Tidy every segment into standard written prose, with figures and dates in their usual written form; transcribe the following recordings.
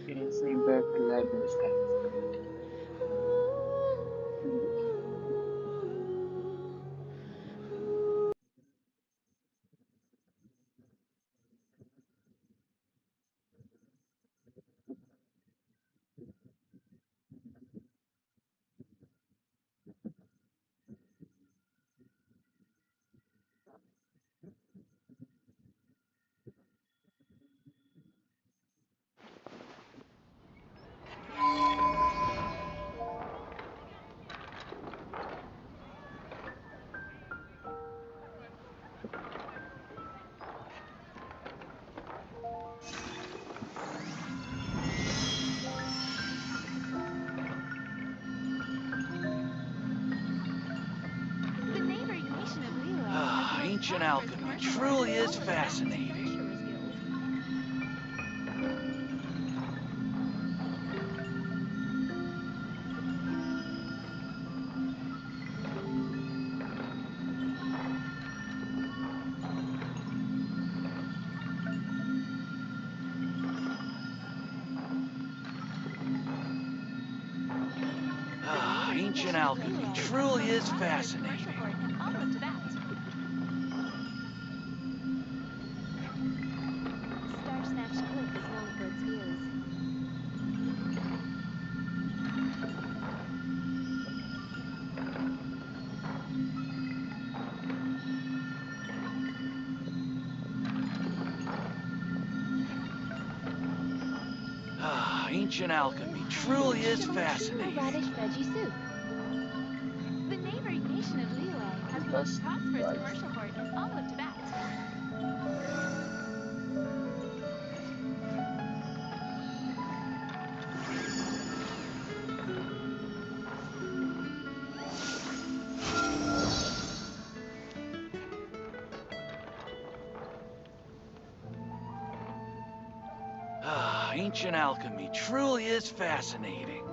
Genshin Impact live in SkyXclarYT. Ancient alchemy truly is fascinating. Ancient alchemy truly is fascinating. Ancient alchemy truly is fascinating. Radish veggie soup. The neighboring nation of Liyue has the most First prosperous prize. commercial port in all of Tibet. Ancient alchemy truly is fascinating.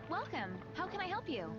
Welcome. How can I help you?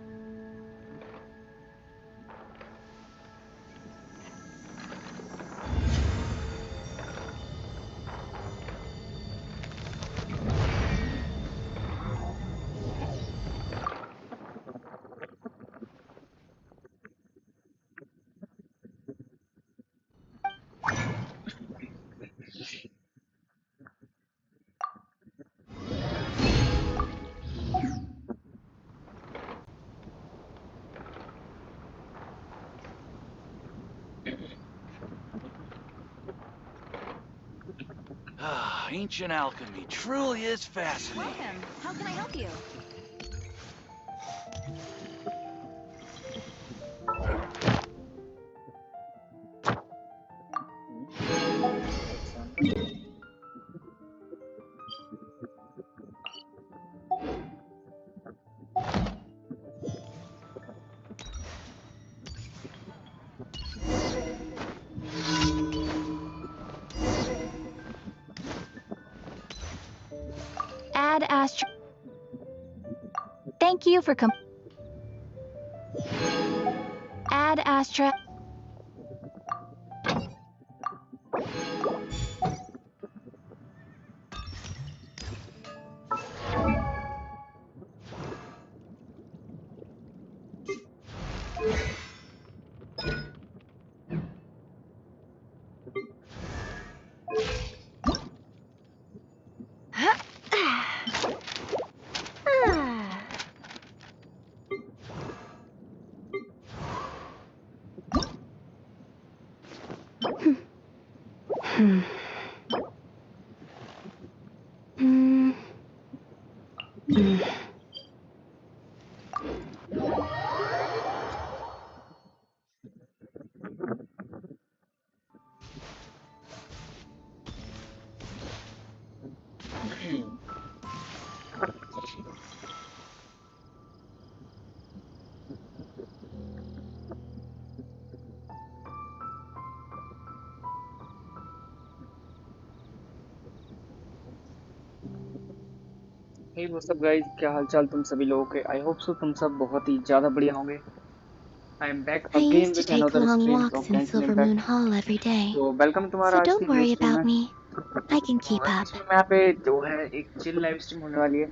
Ancient alchemy truly is fascinating. Welcome. How can I help you? Example. Add Astra. Thank you for Add Astra. Hey what's up guys, क्या हालचाल तुम सभी लोगों के। I hope so तुम सब बहुत ही ज़्यादा बढ़िया होंगे। I am back I again used to with take another long stream walks of in Genshin Silver Moon impact. Hall every day, तो वेलकम तुम्हारा so आज don't की न्यू worry स्ट्रीम about में। me. I can keep और up. इसमें मैं यहाँ पे जो है एक चिल लाइव स्ट्रीम होने वाली है,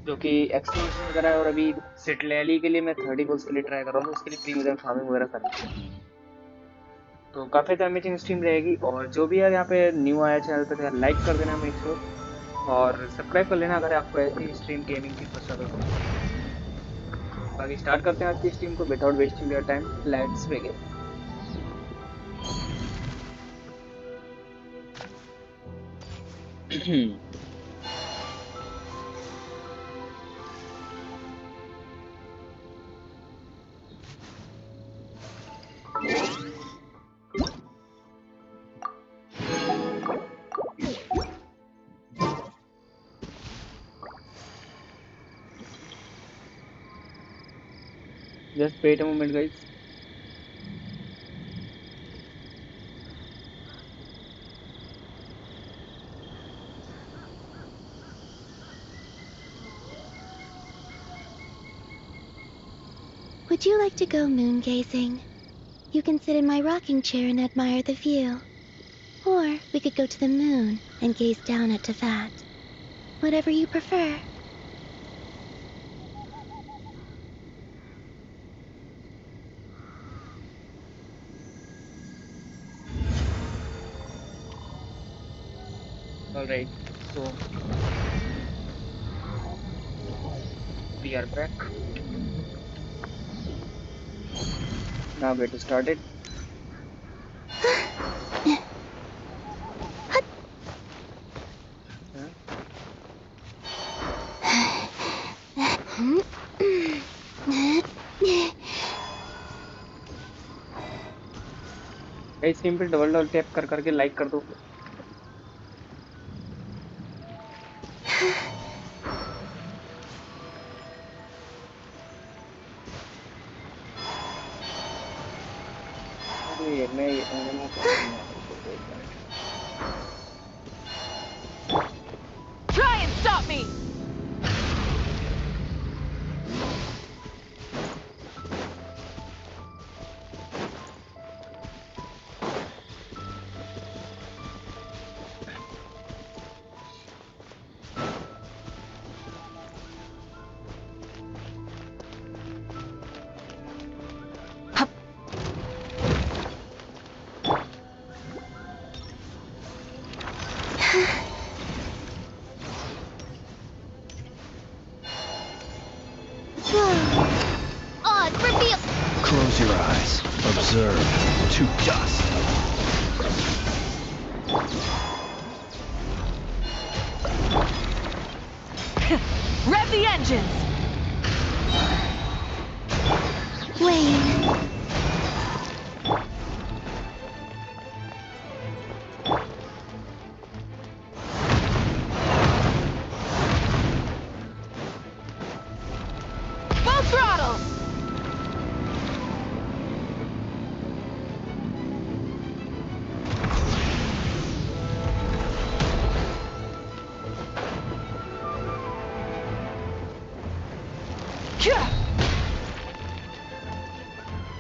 जो कि एक्सप्लोरेशन वगैरह है। और अभी सिटलैली के लिए मैं 30 गोल्स के लिए ट्राई कर रहा हूँ, उसके लिए प्री मुझे फार्मिंग वगैरह करनी है। तो काफ़ी अमेजिंग स्ट्रीम रहेगी। और जो भी यार यहाँ पे न्यू आया चैनल पे, तो यार लाइक कर देना मेक श्योर, और सब्सक्राइब कर लेना अगर आपको ऐसी स्ट्रीम गेमिंग की पसंद हो तो। बाकी स्टार्ट करते हैं आज की स्ट्रीम को without wasting your time. Let's begin. Just wait a moment, guys. Would you like to go moon gazing? You can sit in my rocking chair and admire the view. Or we could go to the moon and gaze down at Tefat. Whatever you prefer. Alright, so we are back. Now get started. Huh? इस screen पे double double tap कर करके like कर दो। अरे मैं एनिमो करने वाला हूँ, तो एक minute. Try and stop me! Odd, reveal! Close your eyes. Observe. To dust. Rev the engines! Wayne. Full throttle!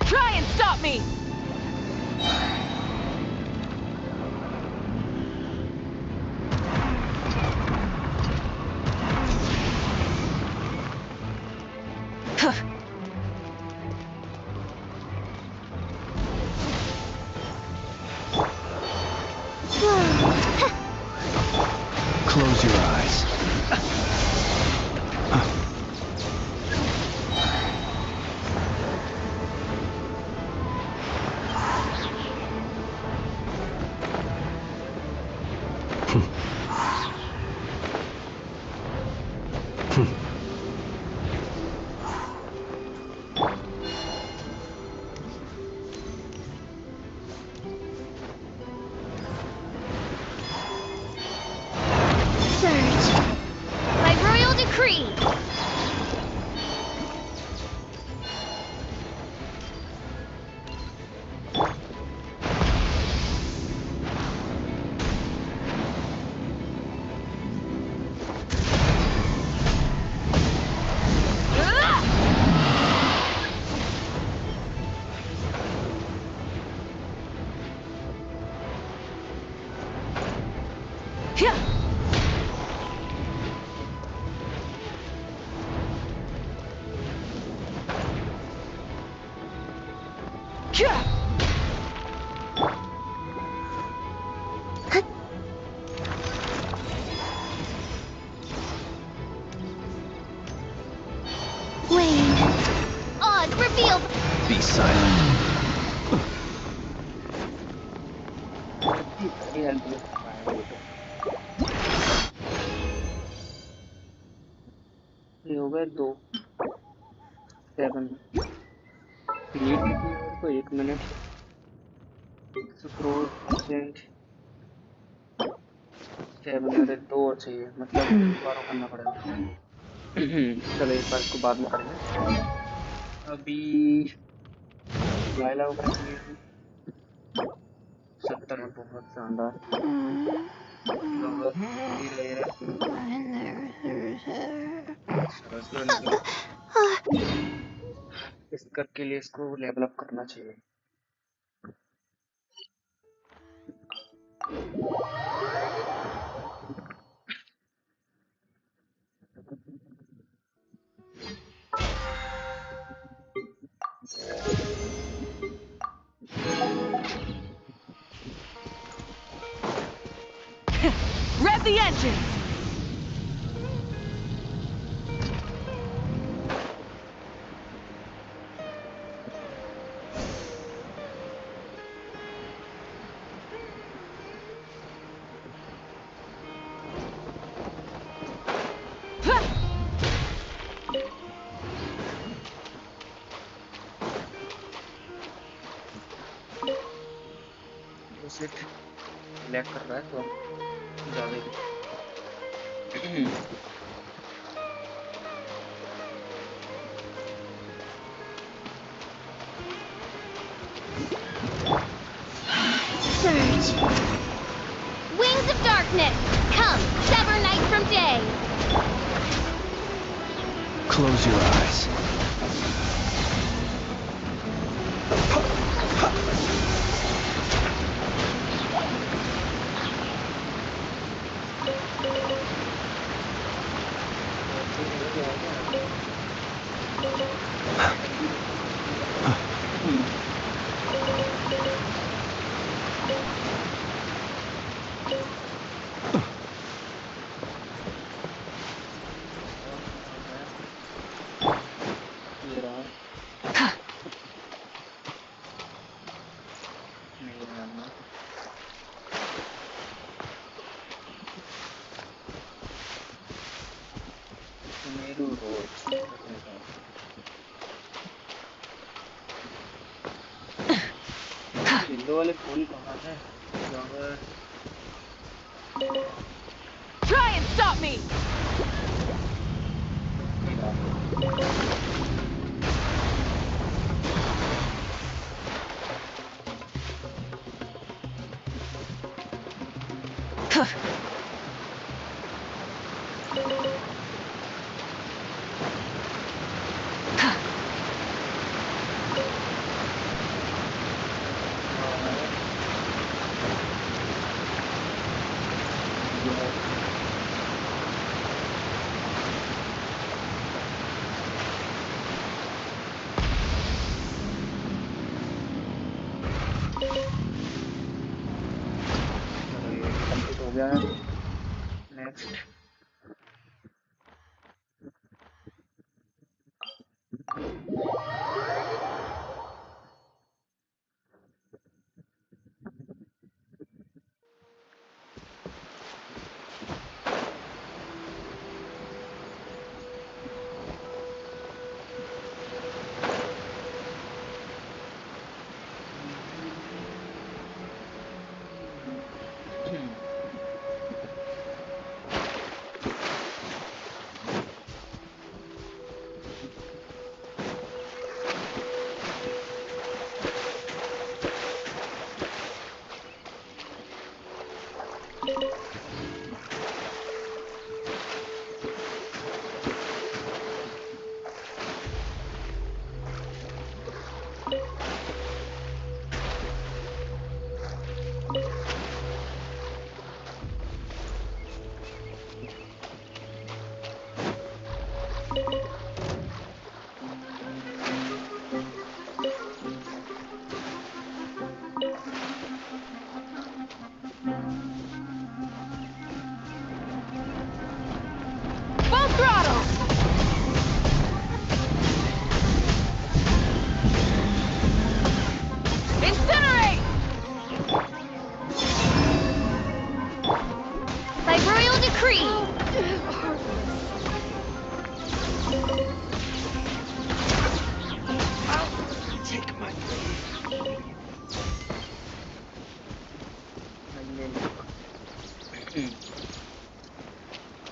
Try and stop me! Close your eyes. shield! Be silent. इतनी हेल्प ले सकता है वो तो। ये हो गए 2 7 नीड कितनी है मेरे को 1 मिनट 100% 7 मेरे 2 और चाहिए मतलब 12 करना पड़ेगा। चलो एक बार इसको बाद में करेंगे। अभी लाइला वगैरह चाहिए हमें 70 में बहुत शानदार। फ्लावर ये रहा चलो इसको इस करके लिए इसको लेवल अप करना चाहिए। Rev the engine! Sit lag कर रहा है तो ज्यादा ही। Surge. Wings of darkness! Come, sever night from day! Close your eyes. ये रहा नहीं मानना सुमेरु रोड येलो वाले फूल कहाँ है flower Try and stop me! Complete हो गया है नेक्स्ट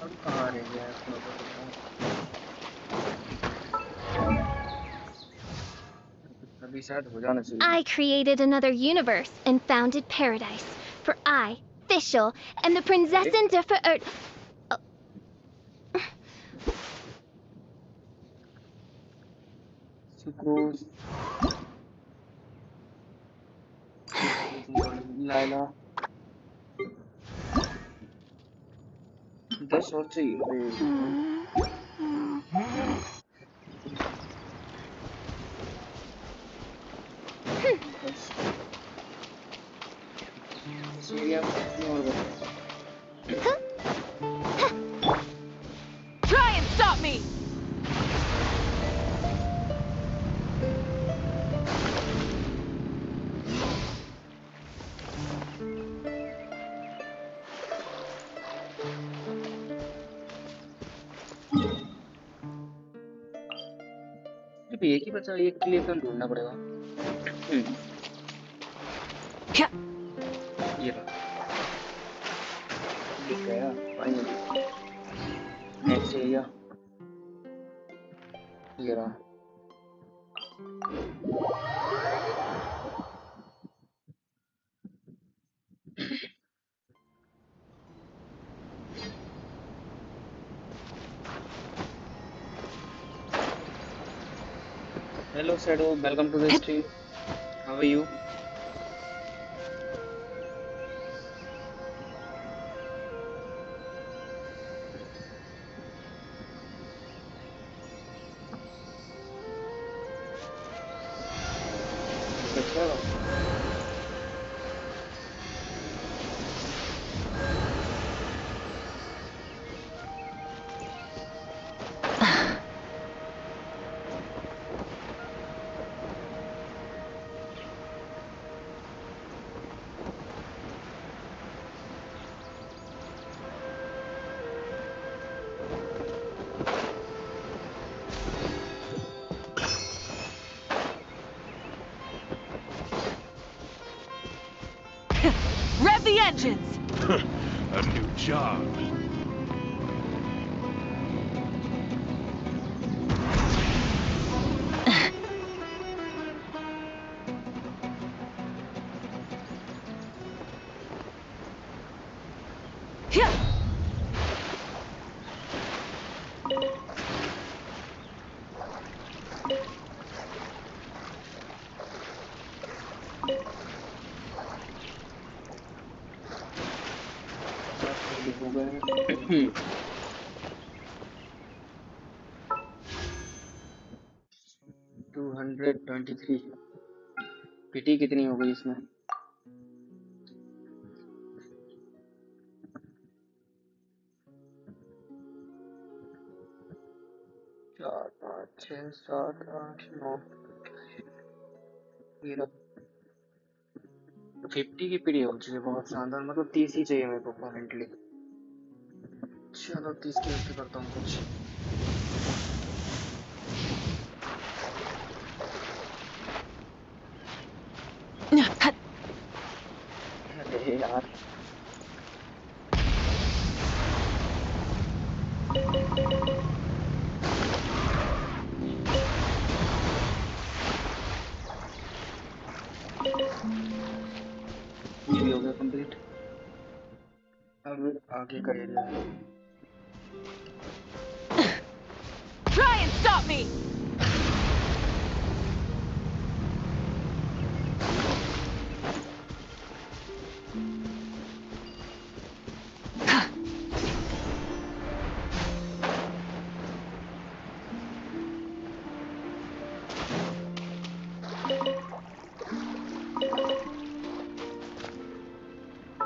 अब कहाँ रह गया है थोड़ा बहुत बताओ। अभी शायद हो जाना चाहिए। I created another universe and founded paradise. For I, Fischl, am the Prinzessin der Verirrt. Sucrose Laila 10 और चाहिए। बस इस एरिया में कितनी और बचे? Try and stop me! सिर्फ एक ही बचा, एक के लिए तो ढूंढना पड़ेगा। ये रहा, दिख गया फाइनली। नेक्स्ट एरिया ये रहा। Hello Shadow, welcome to the stream. How are you? अच्छा Rev the engines! A new job. हो गए। 223 पीटी कितनी हो गई इसमें? 4 5 6 7 8 9 50 की पीढ़ी हो चुकी है। बहुत शानदार, मतलब 30 ही चाहिए मेरे को परमानेंटली। चलो 30 की वक्त करता हूँ कुछ। अरे यार ये भी हो गया कंप्लीट। अब आगे का एरिया है। Try and stop me!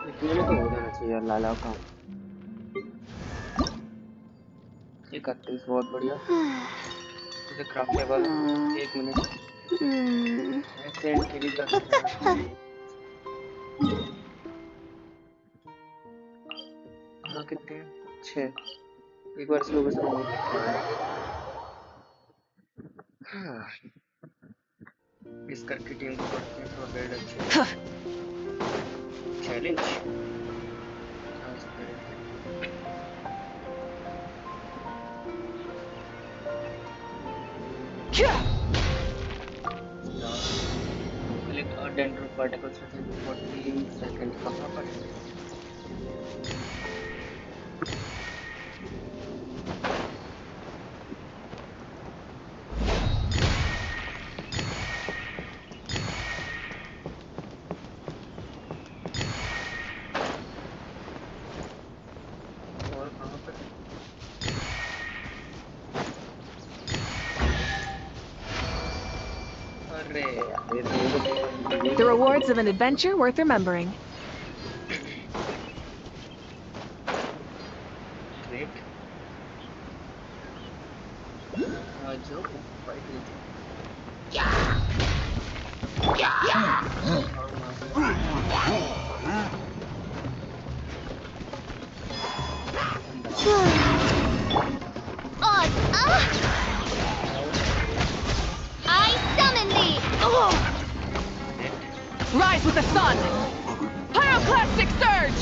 इतने में तो हो जाना चाहिए यार लाला का। 31 बहुत बढ़िया। इसे क्राफ्टेबल 1 मिनट ऐसे एंट्री भी कर सकते हैं। हाँ कितने 6। एक बार इस लोकेशन में देख के आया। हाँ, इस करके टीम को पढ़ते हैं थोड़ा बिल्ड अच्छे। Challenge Select a dendro particles within 40 seconds. कहाँ पर है? और कहाँ पर है? अरे यार, ये तो मुझे The rewards of an adventure worth remembering. Great. आज जो फाइट हुई थी। हाँ, I summon thee! Rise with the sun! Pyroclastic surge!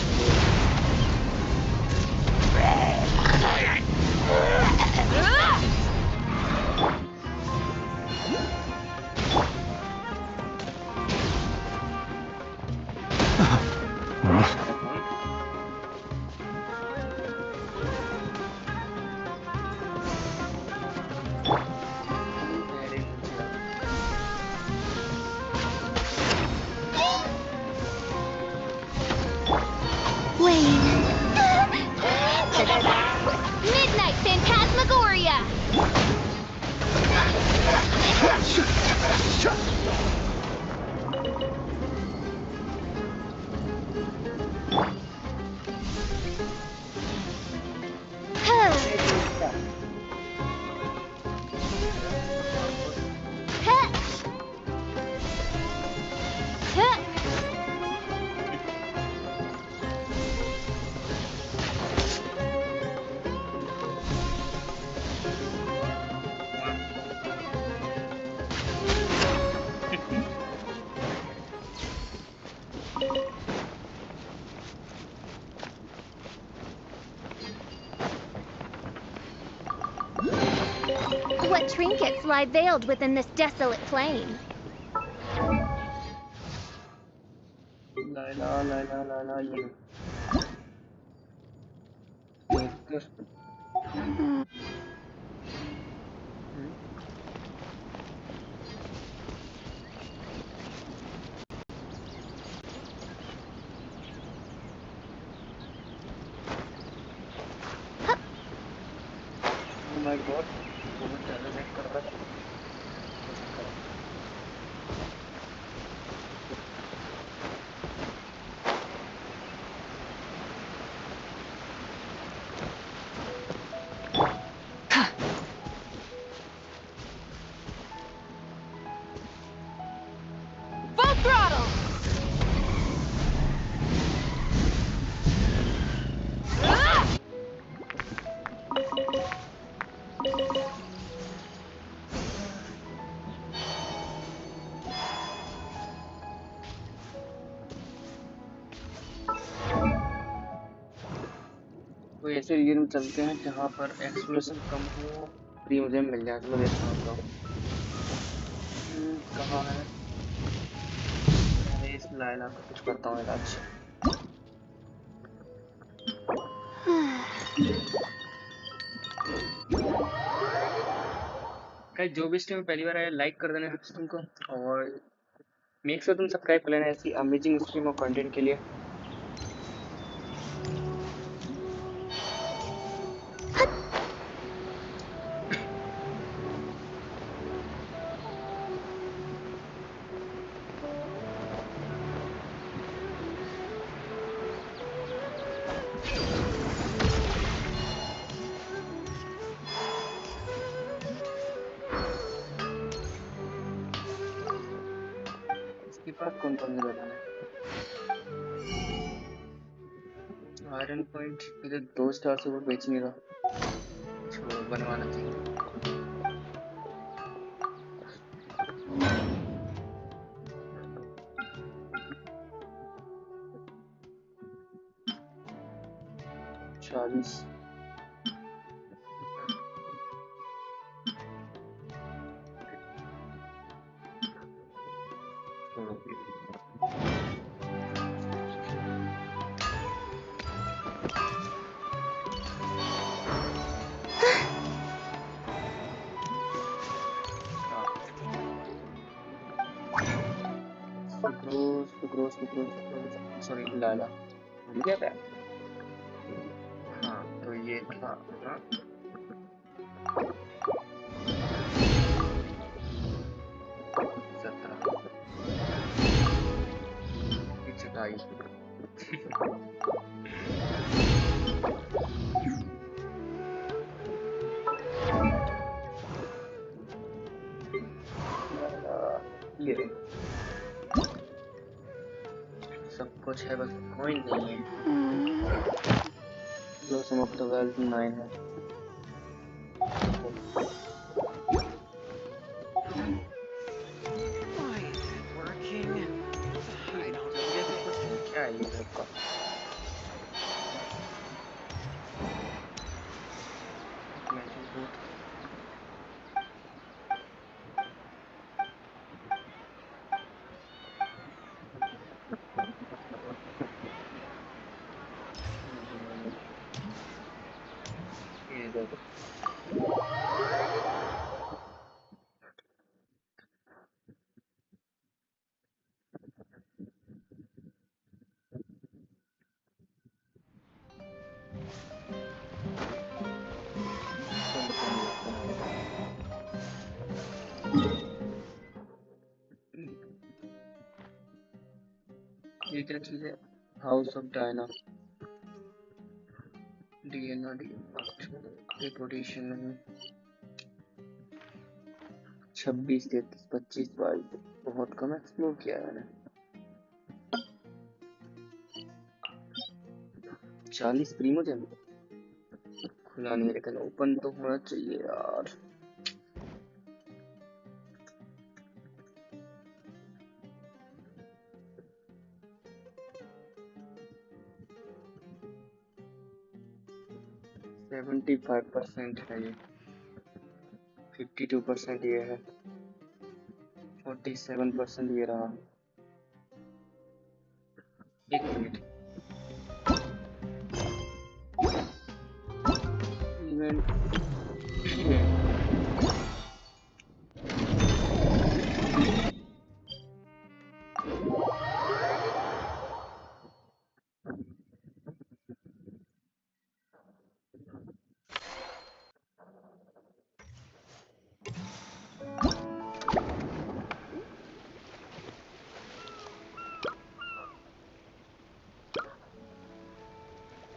Wayne. Midnight Phantasmagoria! What trinkets lie veiled within this desolate plain? ला ला ला ला ला ला ये Oh my god, बहुत ज़्यादा lag कर रहा है। Full throttle! कोई ऐसे रीजन में चलते हैं जहाँ पर एक्सप्लोशन कम हो, फ्री मुझे मिल जाए। चलो देखता हूँ तो। कहाँ है? अरे इस लाइला का कुछ करता हूँ इलाज। गाइस, जो भी स्ट्रीम पहली बार आया लाइक कर देना स्ट्रीम को, और मेक श्योर तुम सब्सक्राइब कर लेना ऐसी अमेजिंग स्ट्रीम और कंटेंट के लिए। इसके पास कौन कौन से वेपन है? आयरन पॉइंट मुझे 2 स्टार से वो बेच नहीं रहा। छोड़ो, बनवाना चाहिए। सुक्रोज सॉरी लाला भूल गया था। हाँ तो ये था अपना 17 की चटाई। ये सब कुछ है बस कॉइन नहीं है। ब्लॉसम ऑफ द वेल्थ 9 है। Why isn't it working? I don't get it. क्या है ये सबका? मैजिक बोट ये देखो ये क्या चीज है? हाउस ऑफ डायना डीएनए रिपोर्टेशन 26 33 25 22 बहुत कम एक्सप्लोर किया है मैंने। 40 प्रीमोजेम खुला नहीं लेकिन ओपन तो होना चाहिए यार। ये 75% है ये 52% ये है 47% ये रहा। एक मिनट इवेंट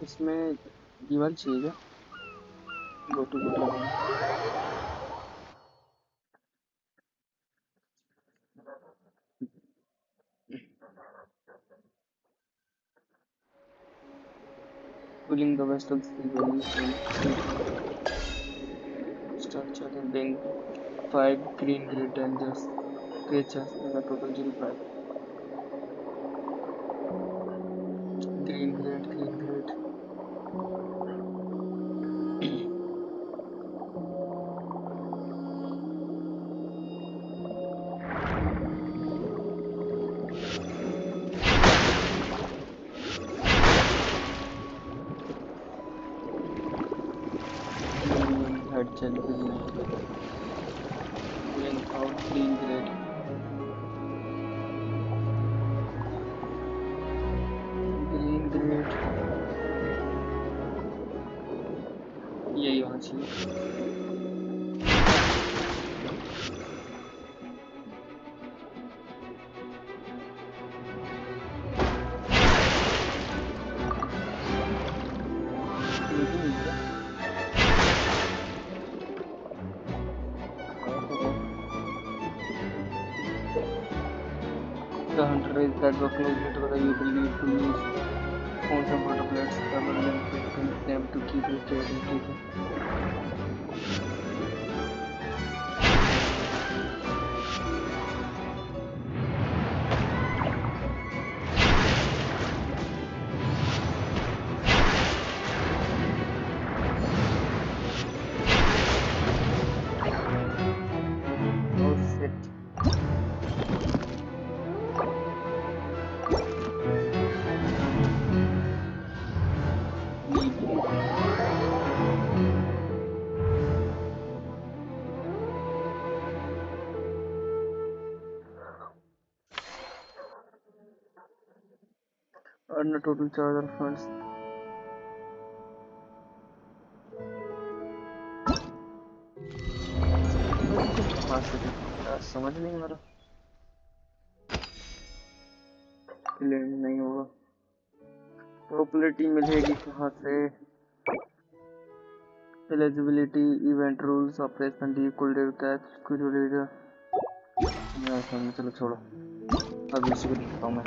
इसमें दीवार चाहिए क्या? Go to pulling the west of the sea valleys and structure and being 5 green grid dangers creatures in a total 05 green grid head jellyfish pulling out green grid यही होना चाहिए। The hunter is that were closely together you believe to use on some water plants covered in between them to keep your trade in keeping. Oh shit. earn a total charge of funds. कहाँ से देखो यार, समझ नहीं आ रहा। नहीं होगा। Popularity मिलेगी कहाँ से? Eligibility, event rules, operation D cold catch curator. यार समझ, चलो छोड़ो, अब इसी को देखता हूँ मैं।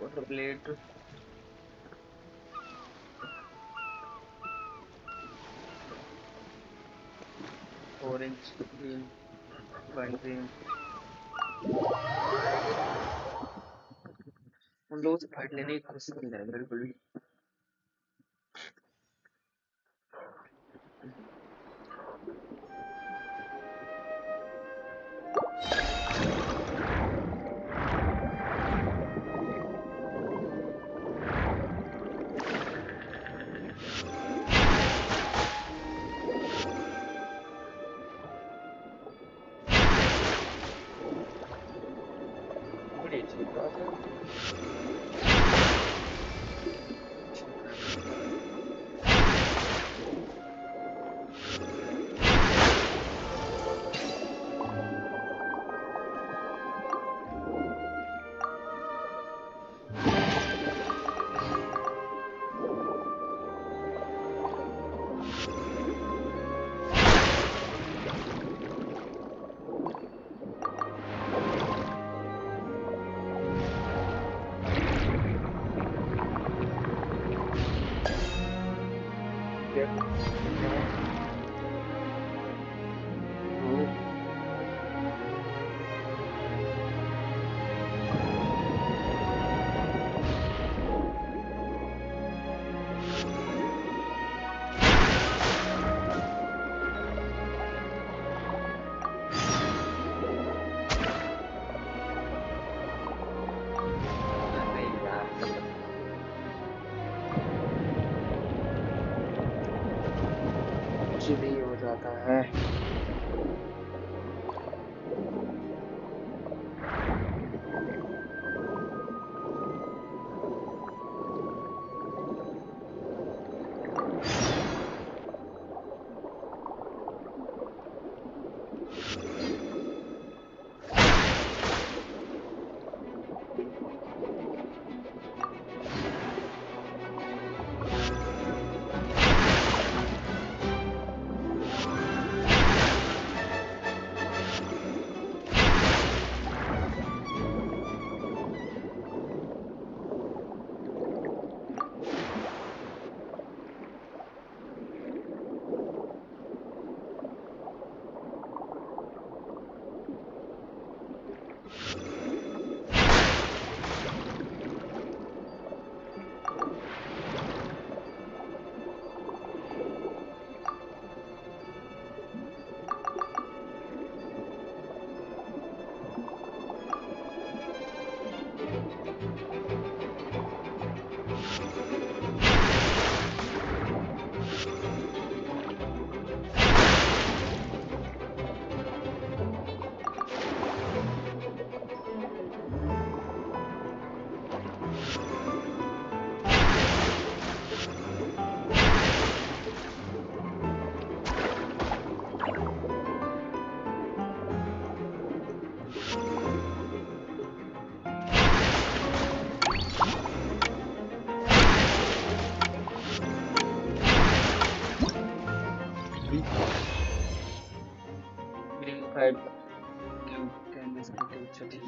वाटर प्लेट, 4 इंच स्क्रीन, कंट्रीन। उन लोगों से फाइट लेने की कोशिश नहीं करेंगे बिल्कुल भी। बड़ी अच्छी बात है। कुछ भी हो जाता है। Green 5 blue canvas activity.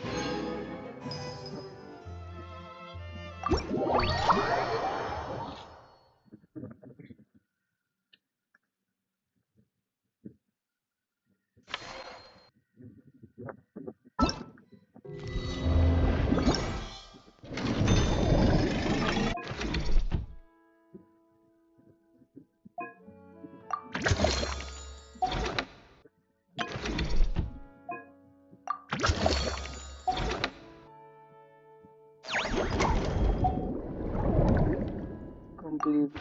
Complete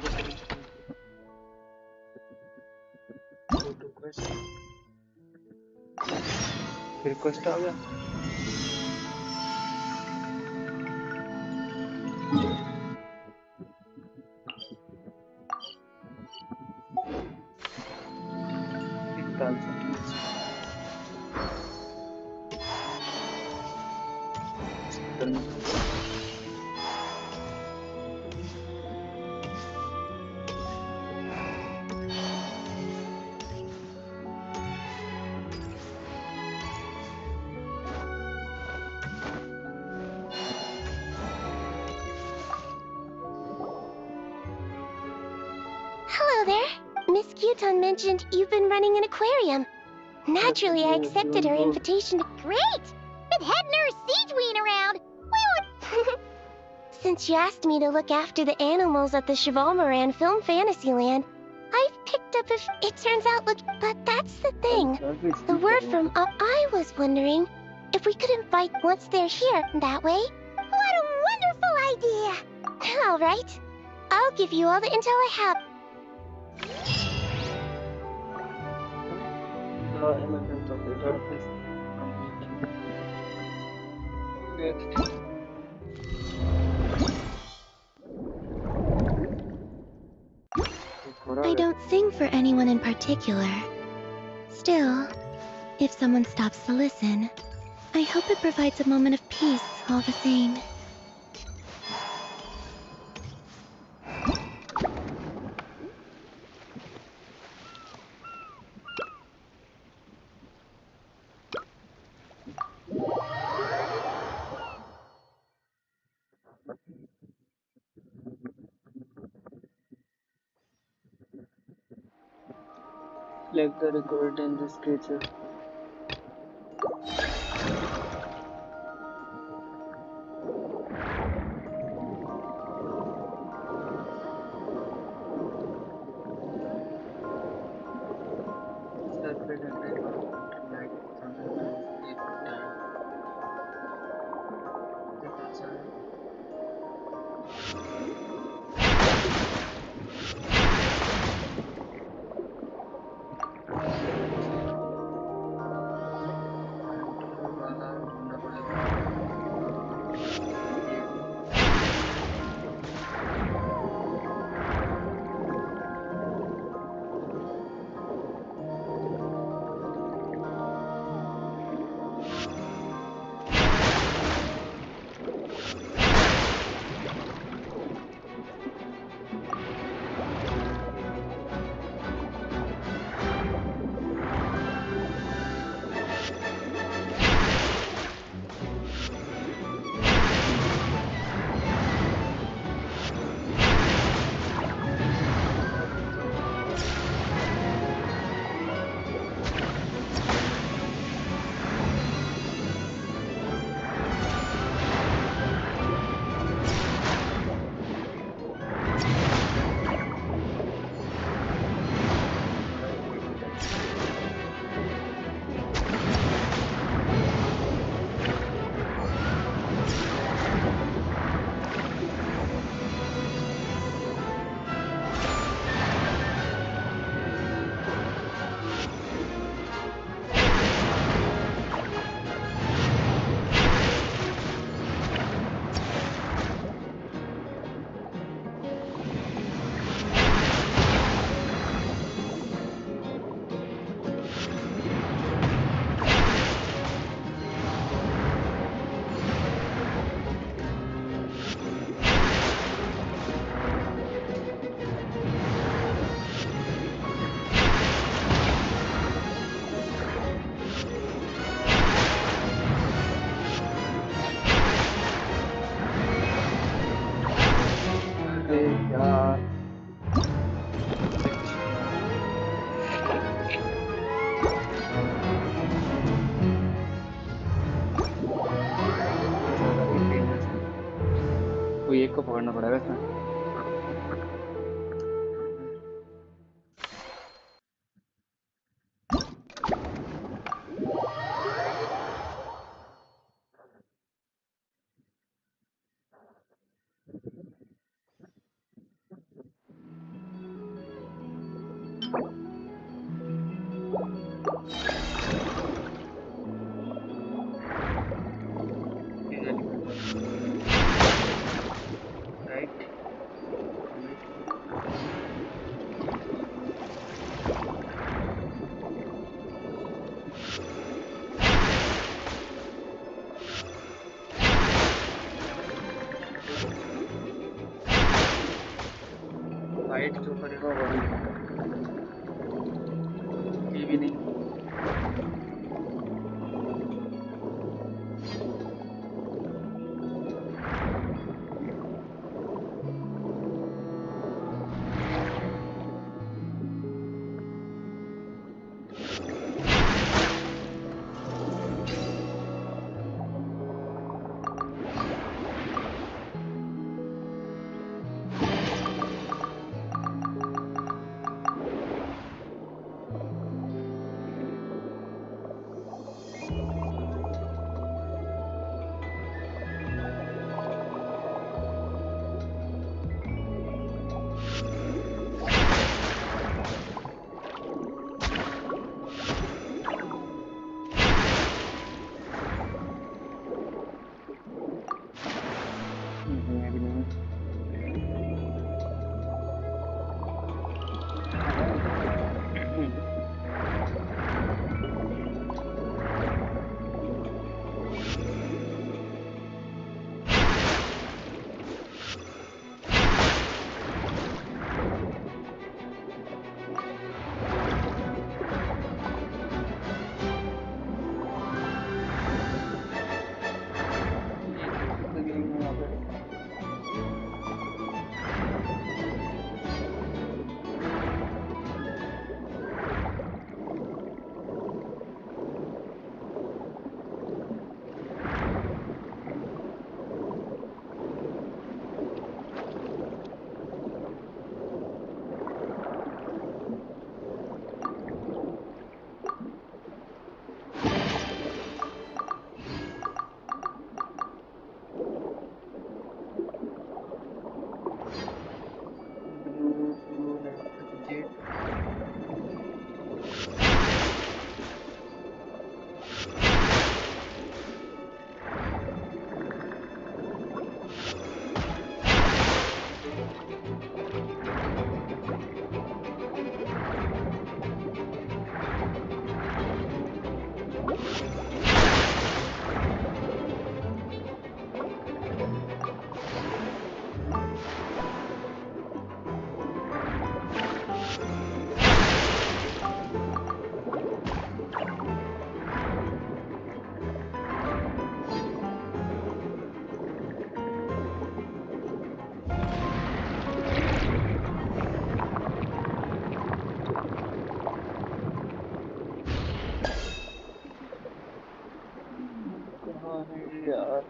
go to quest. Request आ गया। डाल सकते हैं। Hello there. Miss Cuton mentioned you've been running an aquarium. Naturally, I accepted her invitation to... Great! With head nurse Siegeween around, we would... Since you asked me to look after the animals at the Chevalmoran Film Fantasyland, I've picked up if it turns out look... But that's the thing. The word from up... I was wondering if we could invite once they're here that way. What a wonderful idea! All right. I'll give you all the intel I have. I don't sing for anyone in particular. Still, if someone stops to listen, I hope it provides a moment of peace all the same. Like the record in this creature. कोई एक को पकड़ना पड़ेगा इसमें। Fight जो करेगा वही है, ये भी नहीं। ये भी नहीं। कहाँ है यार?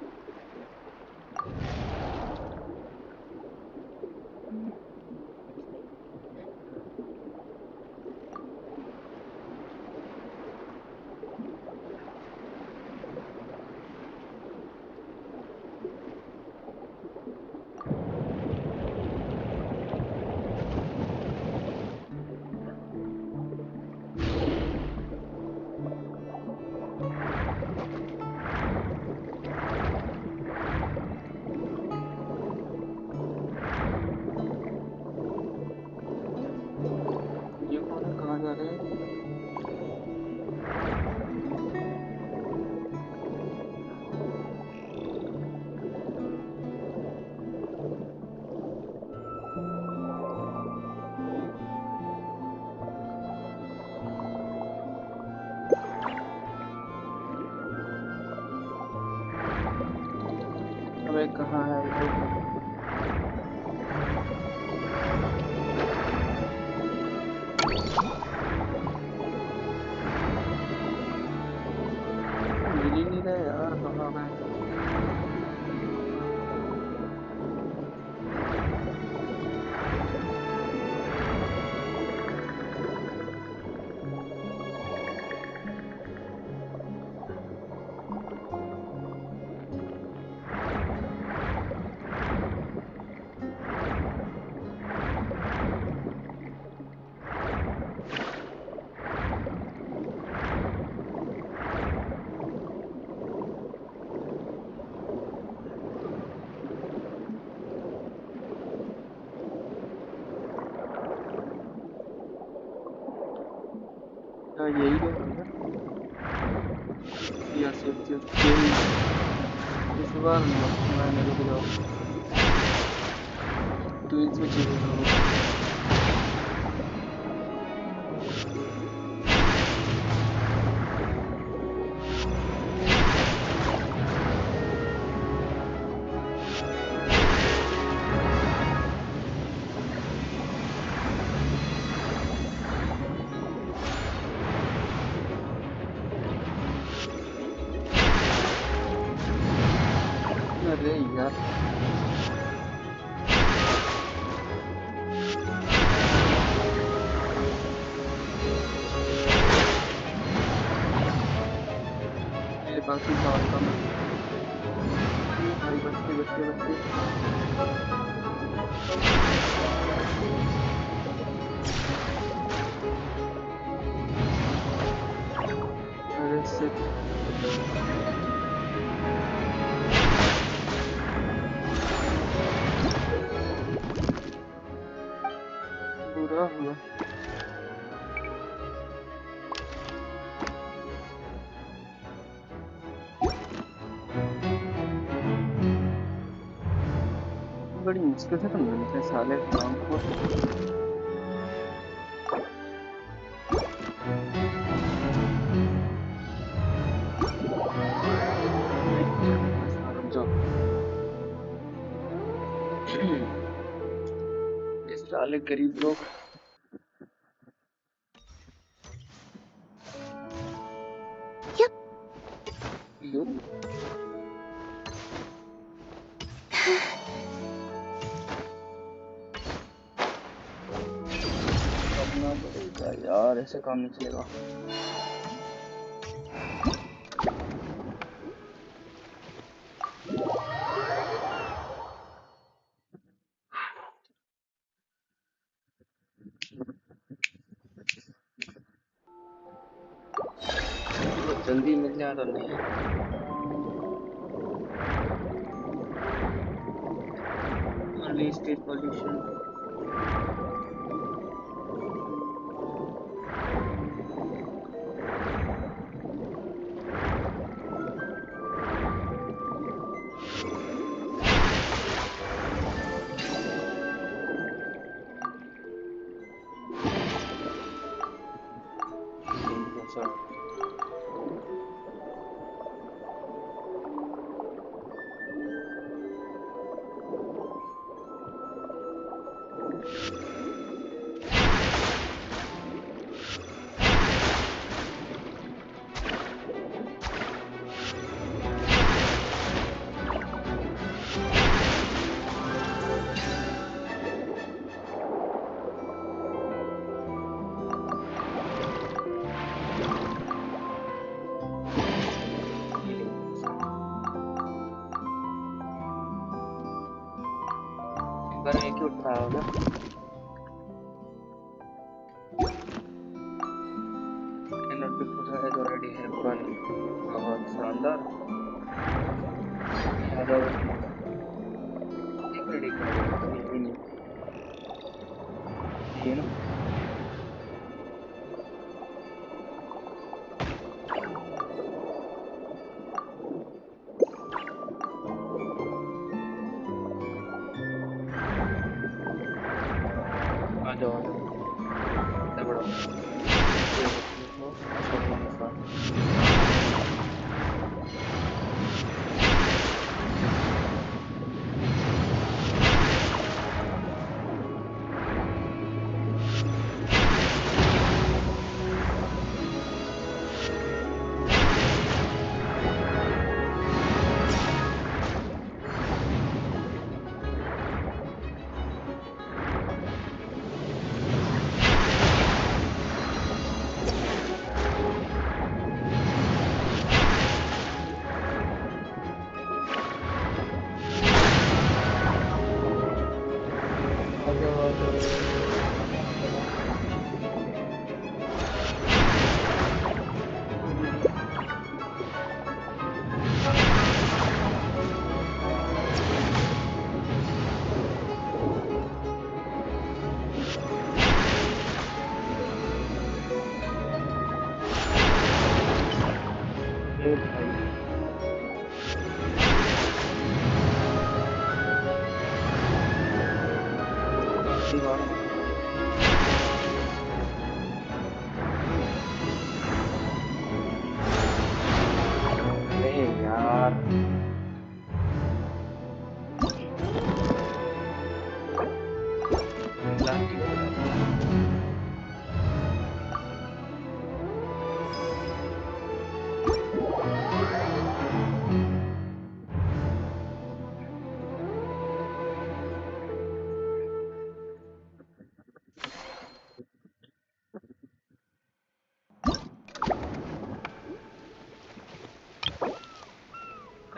ये कौन है? कहाँ जा रहे हैं? अबे कहाँ है वो? मिल ही नहीं रहा यार, कहाँ है? क्या यही तो होगा? यस यस यस, यही। इस बार नहीं, मैंने रुक जाओ, ट्विंस में चेंज होगा। काफी साल का मैं भाई बचते बचते बचते अरे शिट बुरा हुआ बड़ी मुश्किल से तो मिलते हैं साले काम को रुक जाओ ये साले गरीब लोग Yep. यू करना पड़ेगा यार ऐसे काम नहीं चलेगा बहुत जल्दी मिल जाए तो नहीं अर्ली स्टेज पोल्यूशन एक ही उठ रहा होगा cannot be put has already have one बहुत शानदार यादव एक मिनट यही नहीं ये ना आ जाओ दबड़ो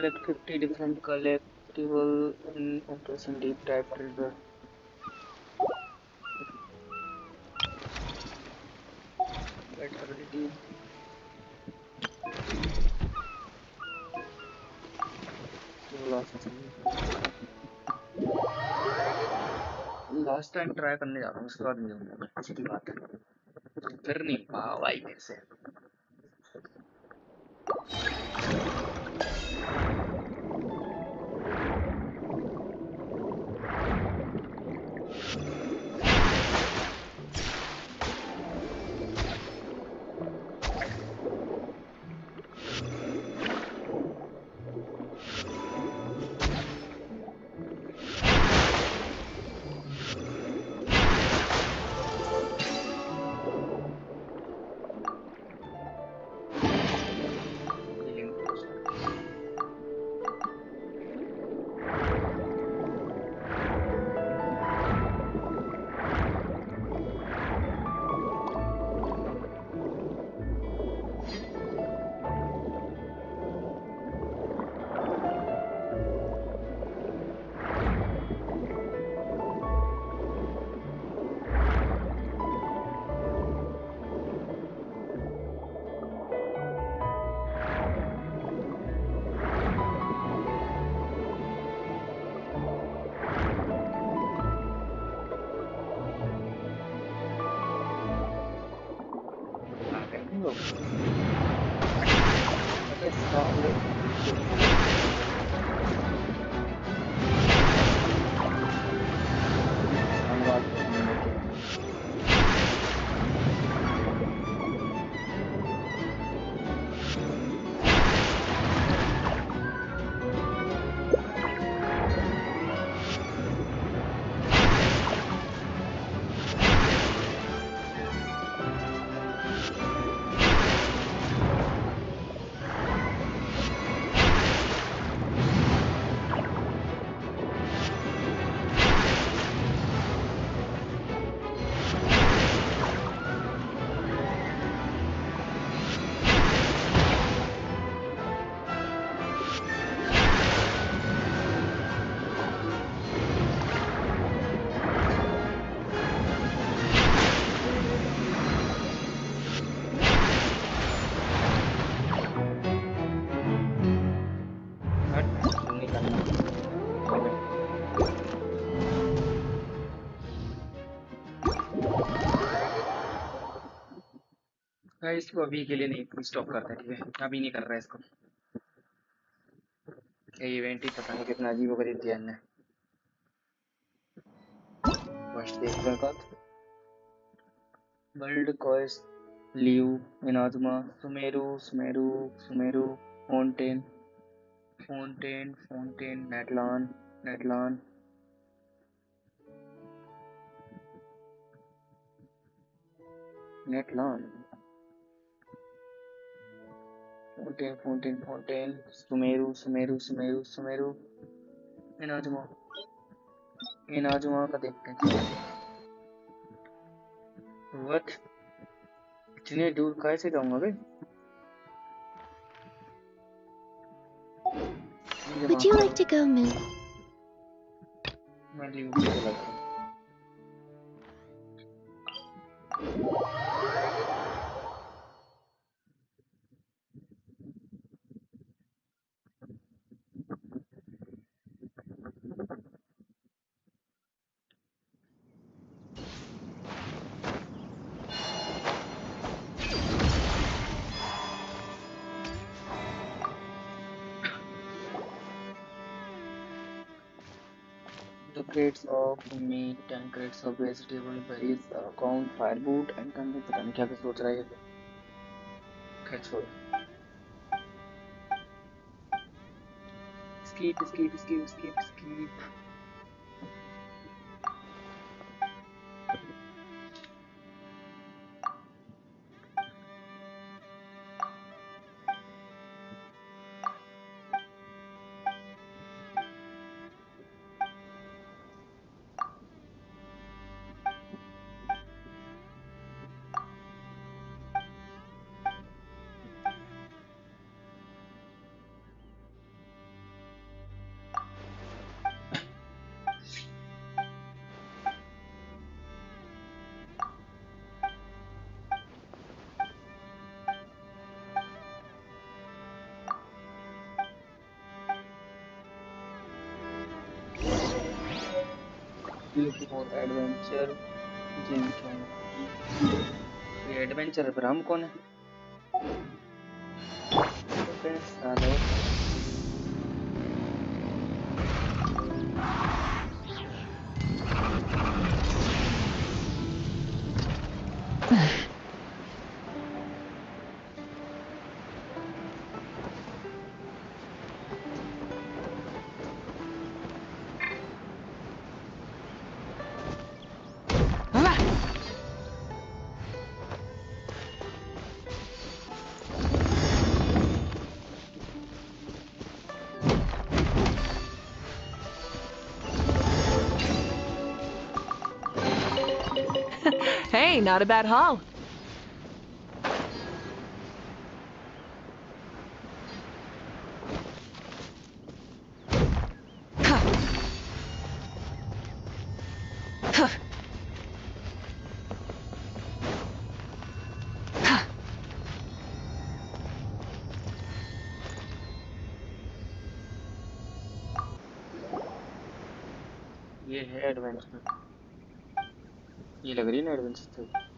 collect 50 different collectible in Operation Deep Dive Treasure. Get ability. Last time try करने जा रहा हूँ, उसके बाद नहीं जाऊंगा, सीधी बात है। फिर नहीं पाया भाई मेरे से। इसको अभी के लिए नहीं स्टॉप करता, ठीक है, अभी नहीं कर रहा है इसको। ये इवेंट ही पता नहीं कितना अजीब कर दिया इन्हें। फर्स्ट देखने का वर्ल्ड कॉइस Liyue Inazuma Sumeru Sumeru Sumeru Fontaine Fontaine Fontaine Natlan Natlan Natlan Fontaine Fontaine Fontaine Sumeru Sumeru Sumeru Sumeru Inazuma Inazuma का देखते हैं। व्हाट, इतने दूर कैसे जाऊंगा बे? Would you like to go, Miss? मैं लियू को चला जाऊँ। The crates of meat and crates of vegetable berries count fireboot and कंदे पता नहीं क्या सोच रहा है ये। खैर छोड़। Skip skip skip skip skip। ability for adventure Genshin. ये एडवेंचर है, पर हम कौन है? अबे सालो। Hey, not a bad haul. ये है एडवेंचर। ये लग रही है ना एडवेंचर से।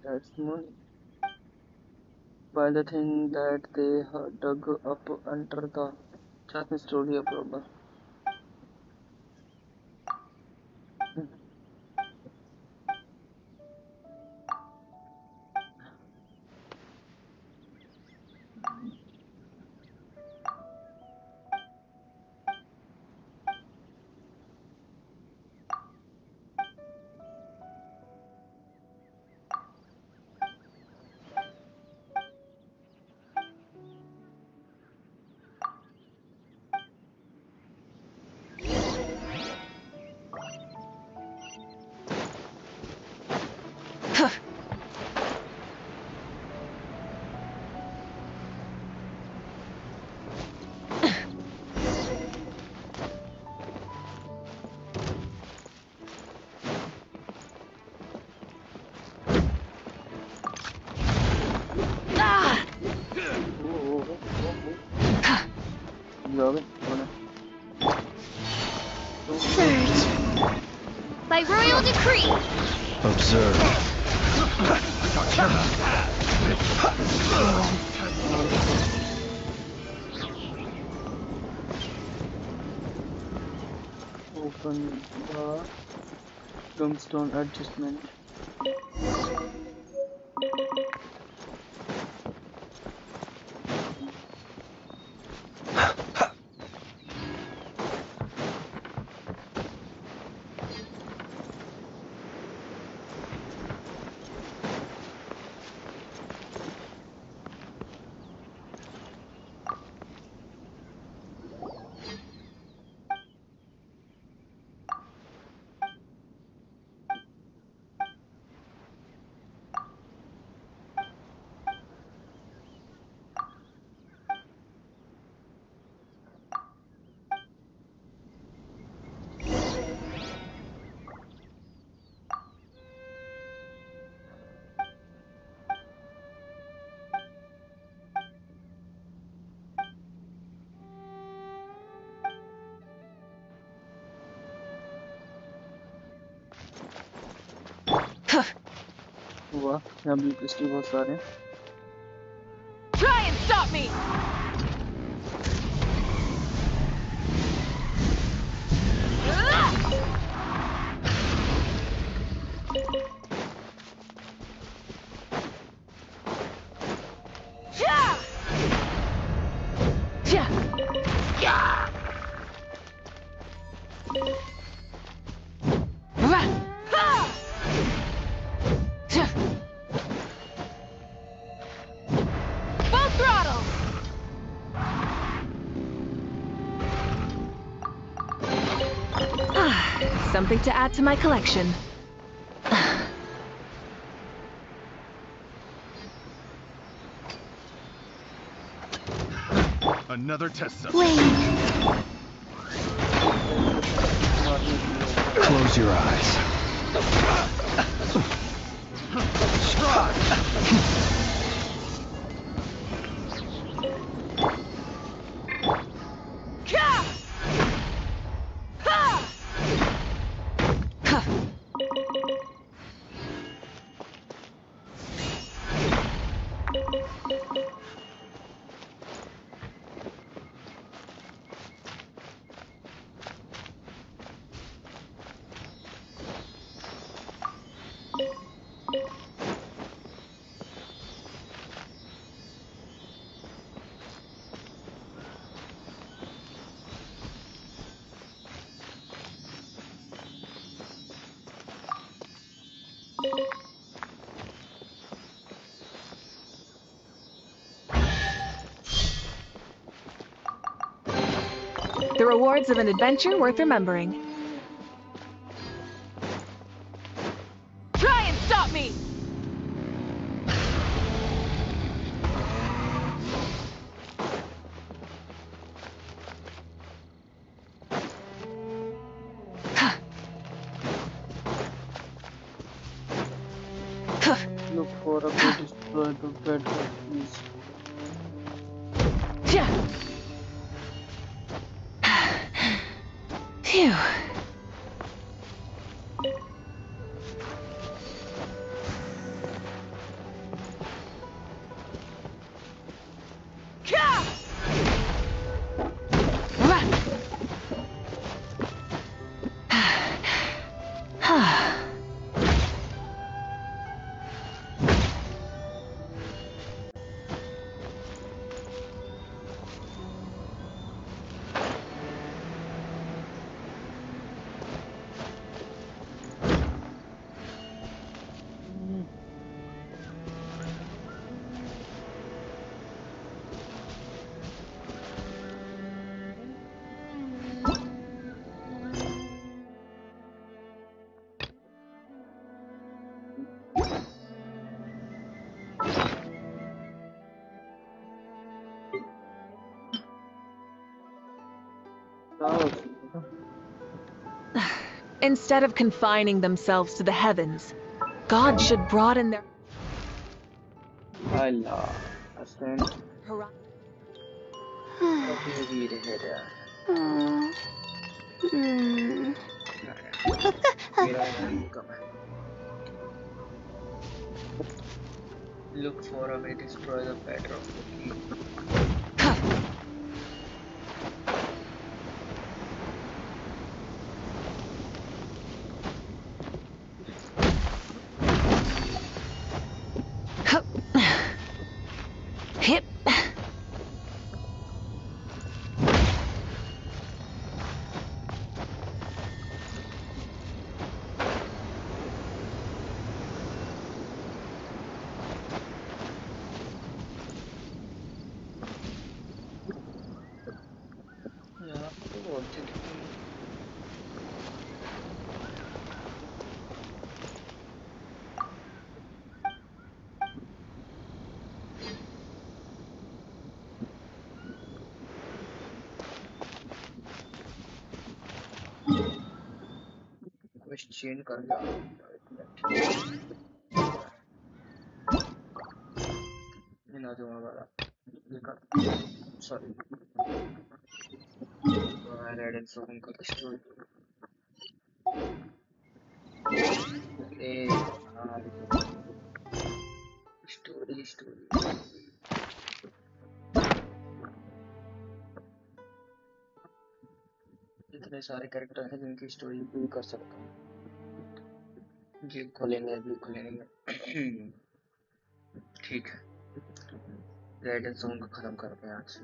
That's more by the thing that they dug up under the chutney story of rubber. Surge. By royal decree. Observe. Open the tombstone adjustment. वाह, यहाँ भी क्रिस्टल बहुत सारे हैं। Try and stop me! Full throttle! Something to add to my collection. Another test subject. Wait. Close your eyes. Strike! Ka! Ha! The rewards of an adventure worth remembering. Try and stop me! Look for a way to destroy the bedrock, please. Phew. Ka! Instead of confining themselves to the heavens, God should broaden their Allah, ascend. horizon. Okay, we read it. Look for a way to destroy the bedrock. Hip. Yeah, what did question कर दिया ये ना दूंगा वाला ये कर sorry I read it so उनका story ए story इतने सारे कैरेक्टर हैं जिनकी स्टोरी भी कर सकता हूँ ये खोलेंगे ठीक है रेड एंड सॉन्ग खत्म करते हैं आज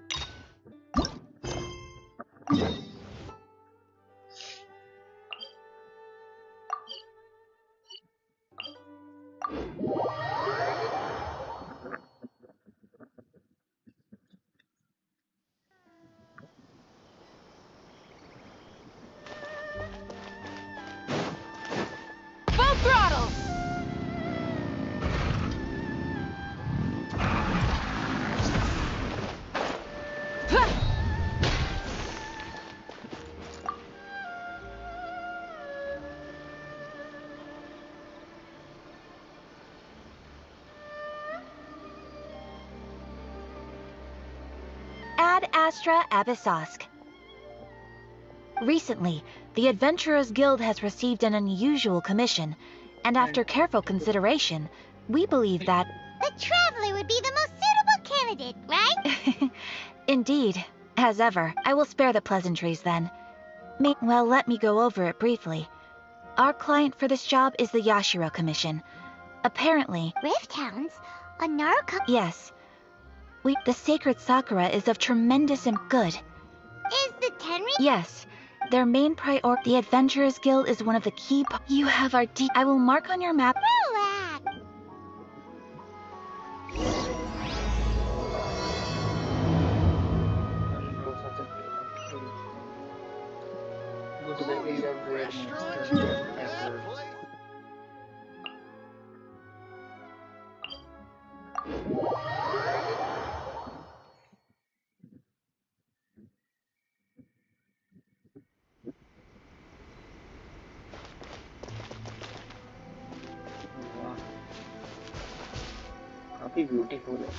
Full throttle! Ha! Ad Astra Abyssosk. Recently, the Adventurers Guild has received an unusual commission, and after careful consideration, we believe that... The Traveler would be the most suitable candidate, right? Indeed. As ever, I will spare the pleasantries then. Well, let me go over it briefly. Our client for this job is the Yashiro Commission. Apparently... Rift Hounds? A Naruto? Yes. The Sacred Sakura is of tremendous good. Is the Tenri? Yes. Their main the Adventurers Guild is one of the key You have our I will mark on your map... Relax. Go to the area where monsters काफी beautiful है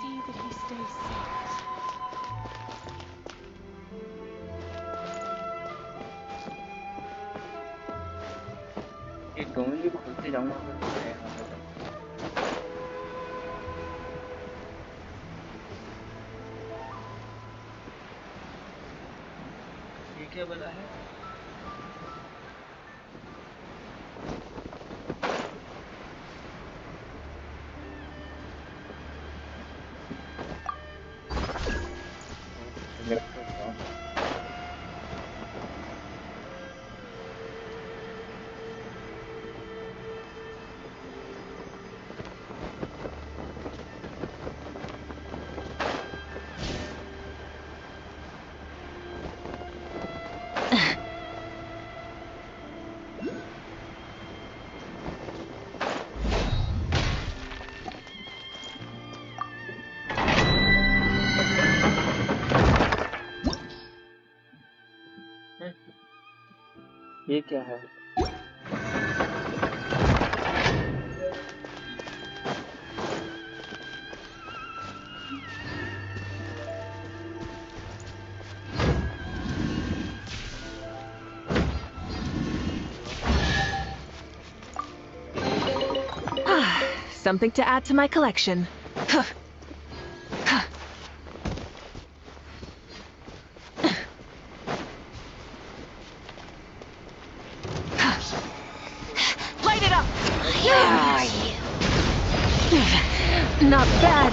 See that he stays safe. ये दोनों भी खुलते जाऊंगा फिर तो है यहाँ पे ये क्या बना है ये क्या है Something to add to my collection. Light it up! Not bad.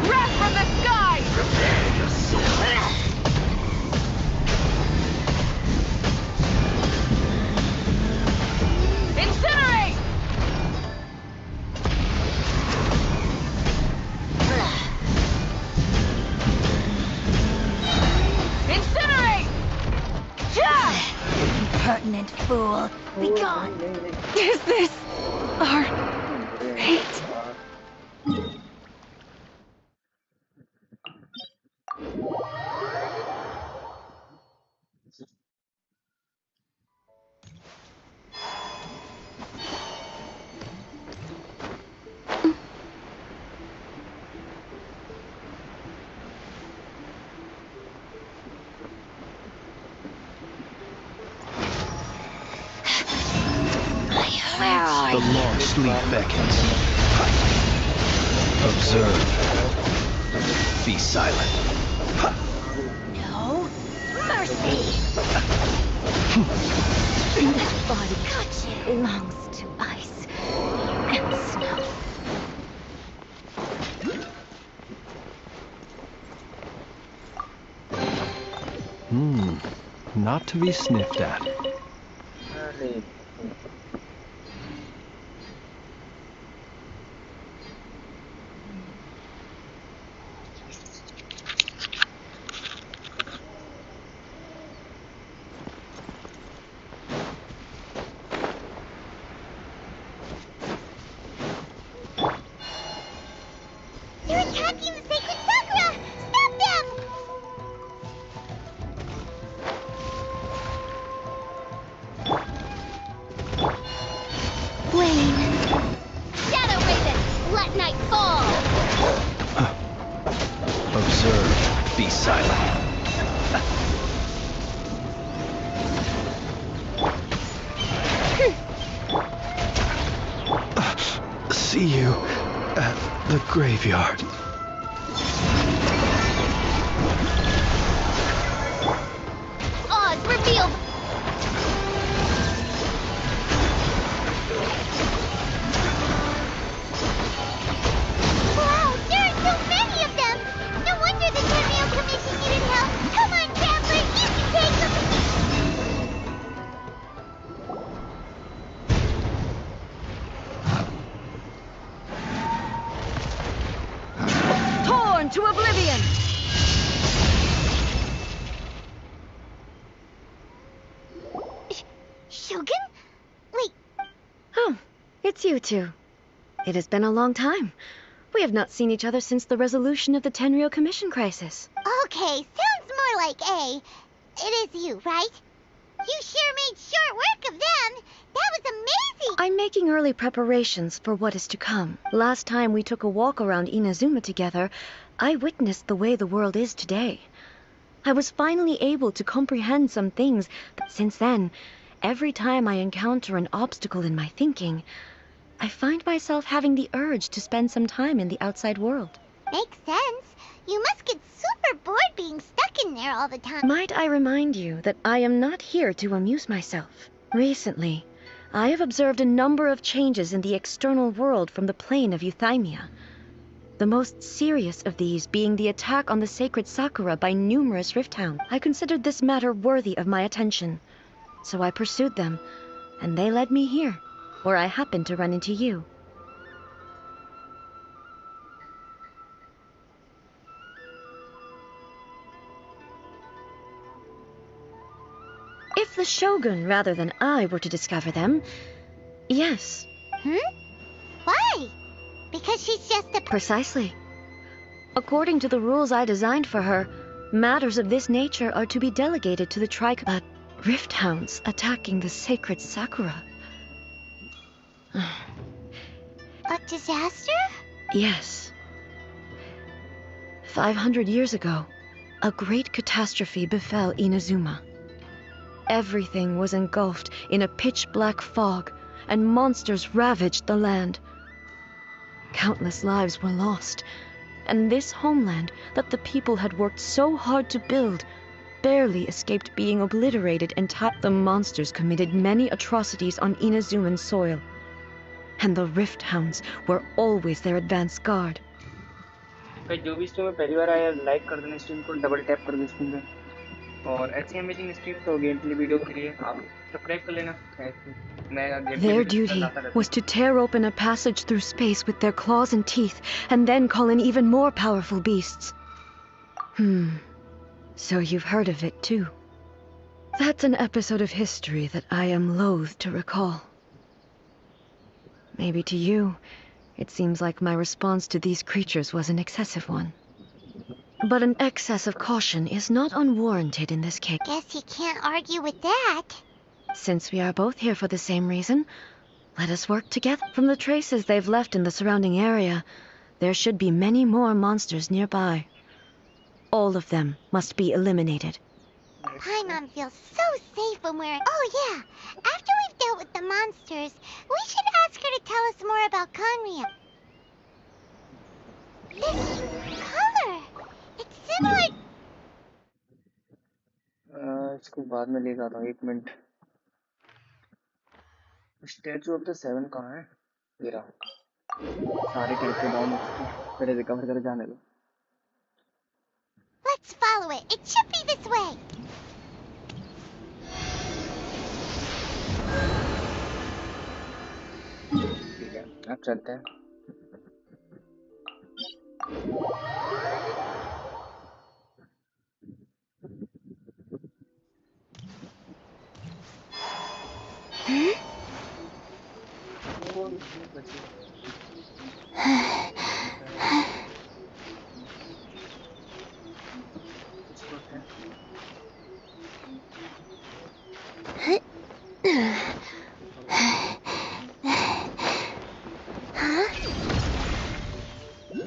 Wrath from the sky! Incinerate! Incinerate! Impertinent fool. Be gone. Is this our fate? The long sleep beckons. Observe. Be silent. No mercy. This body belongs to ice and snow. Not to be sniffed at. अरे You're silent. See you at the graveyard. Oz, reveal! Wow, there are so many of them! No wonder the Tenryo Commission needed help! Come on, Traveler, you can take them! Torn to oblivion! Shogun? Wait, Oh, it's you two. It has been a long time. We have not seen each other since the resolution of the Tenryo Commission crisis. okay, sounds more like A. It is you, right? You sure made short work of them! That was amazing! I'm making early preparations for what is to come. Last time we took a walk around Inazuma together, I witnessed the way the world is today. I was finally able to comprehend some things, but since then, every time I encounter an obstacle in my thinking, I find myself having the urge to spend some time in the outside world. Makes sense. You must get super bored being stuck in there all the time. Might I remind you that I am not here to amuse myself. Recently, I have observed a number of changes in the external world from the plane of Euthymia. The most serious of these being the attack on the sacred Sakura by numerous Rifthounds. I considered this matter worthy of my attention, so I pursued them, and they led me here, where I happened to run into you. If the Shogun rather than I were to discover them, yes. Why? Because she's just a... Precisely. According to the rules I designed for her, matters of this nature are to be delegated to the But Rifthounds attacking the sacred Sakura. A disaster? Yes. 500 years ago, a great catastrophe befell Inazuma. Everything was engulfed in a pitch-black fog, and monsters ravaged the land. Countless lives were lost, and this homeland that the people had worked so hard to build barely escaped being obliterated entirely. The monsters committed many atrocities on Inazuman soil, and the Rifthounds were always their advance guard. भाई जो भी stream में पहली बार आया like कर देना stream को double tap कर दो स्क्रीन पे और ऐसी अमेजिंग स्ट्रीम तो गेम प्ले वीडियो के लिए आप सब्सक्राइब कर लेना Their duty was to tear open a passage through space with their claws and teeth and then call in even more powerful beasts. So you've heard of it too. That's an episode of history that I am loath to recall. Maybe to you, it seems like my response to these creatures was an excessive one. But an excess of caution is not unwarranted in this case. Guess you can't argue with that. Since we are both here for the same reason, let us work together. From the traces they've left in the surrounding area, there should be many more monsters nearby. All of them must be eliminated. Paimon feels so safe when we're... Oh yeah, after we've dealt with the monsters, we should ask her to tell us more about Conria. This color, it's similar... इसको बाद में लेकर आता हूँ एक minute statue of the seven कहाँ है ये रहा सारे कैरेक्टर डाउन हो चुके हैं पहले रिकवर कर जाने दो Let's follow it. It should be this way. ठीक है अब चलते हैं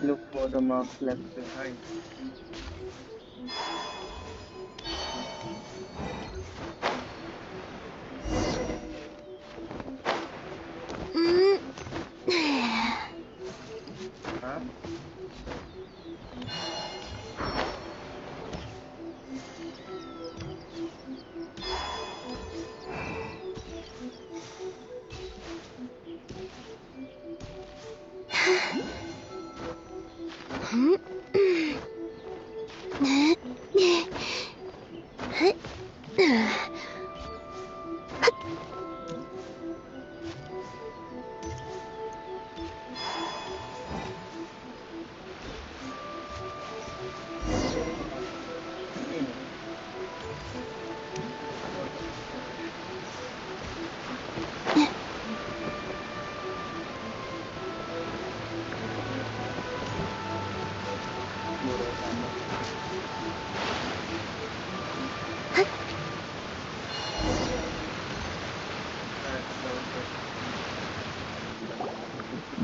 Look for the marks left behind. हाँ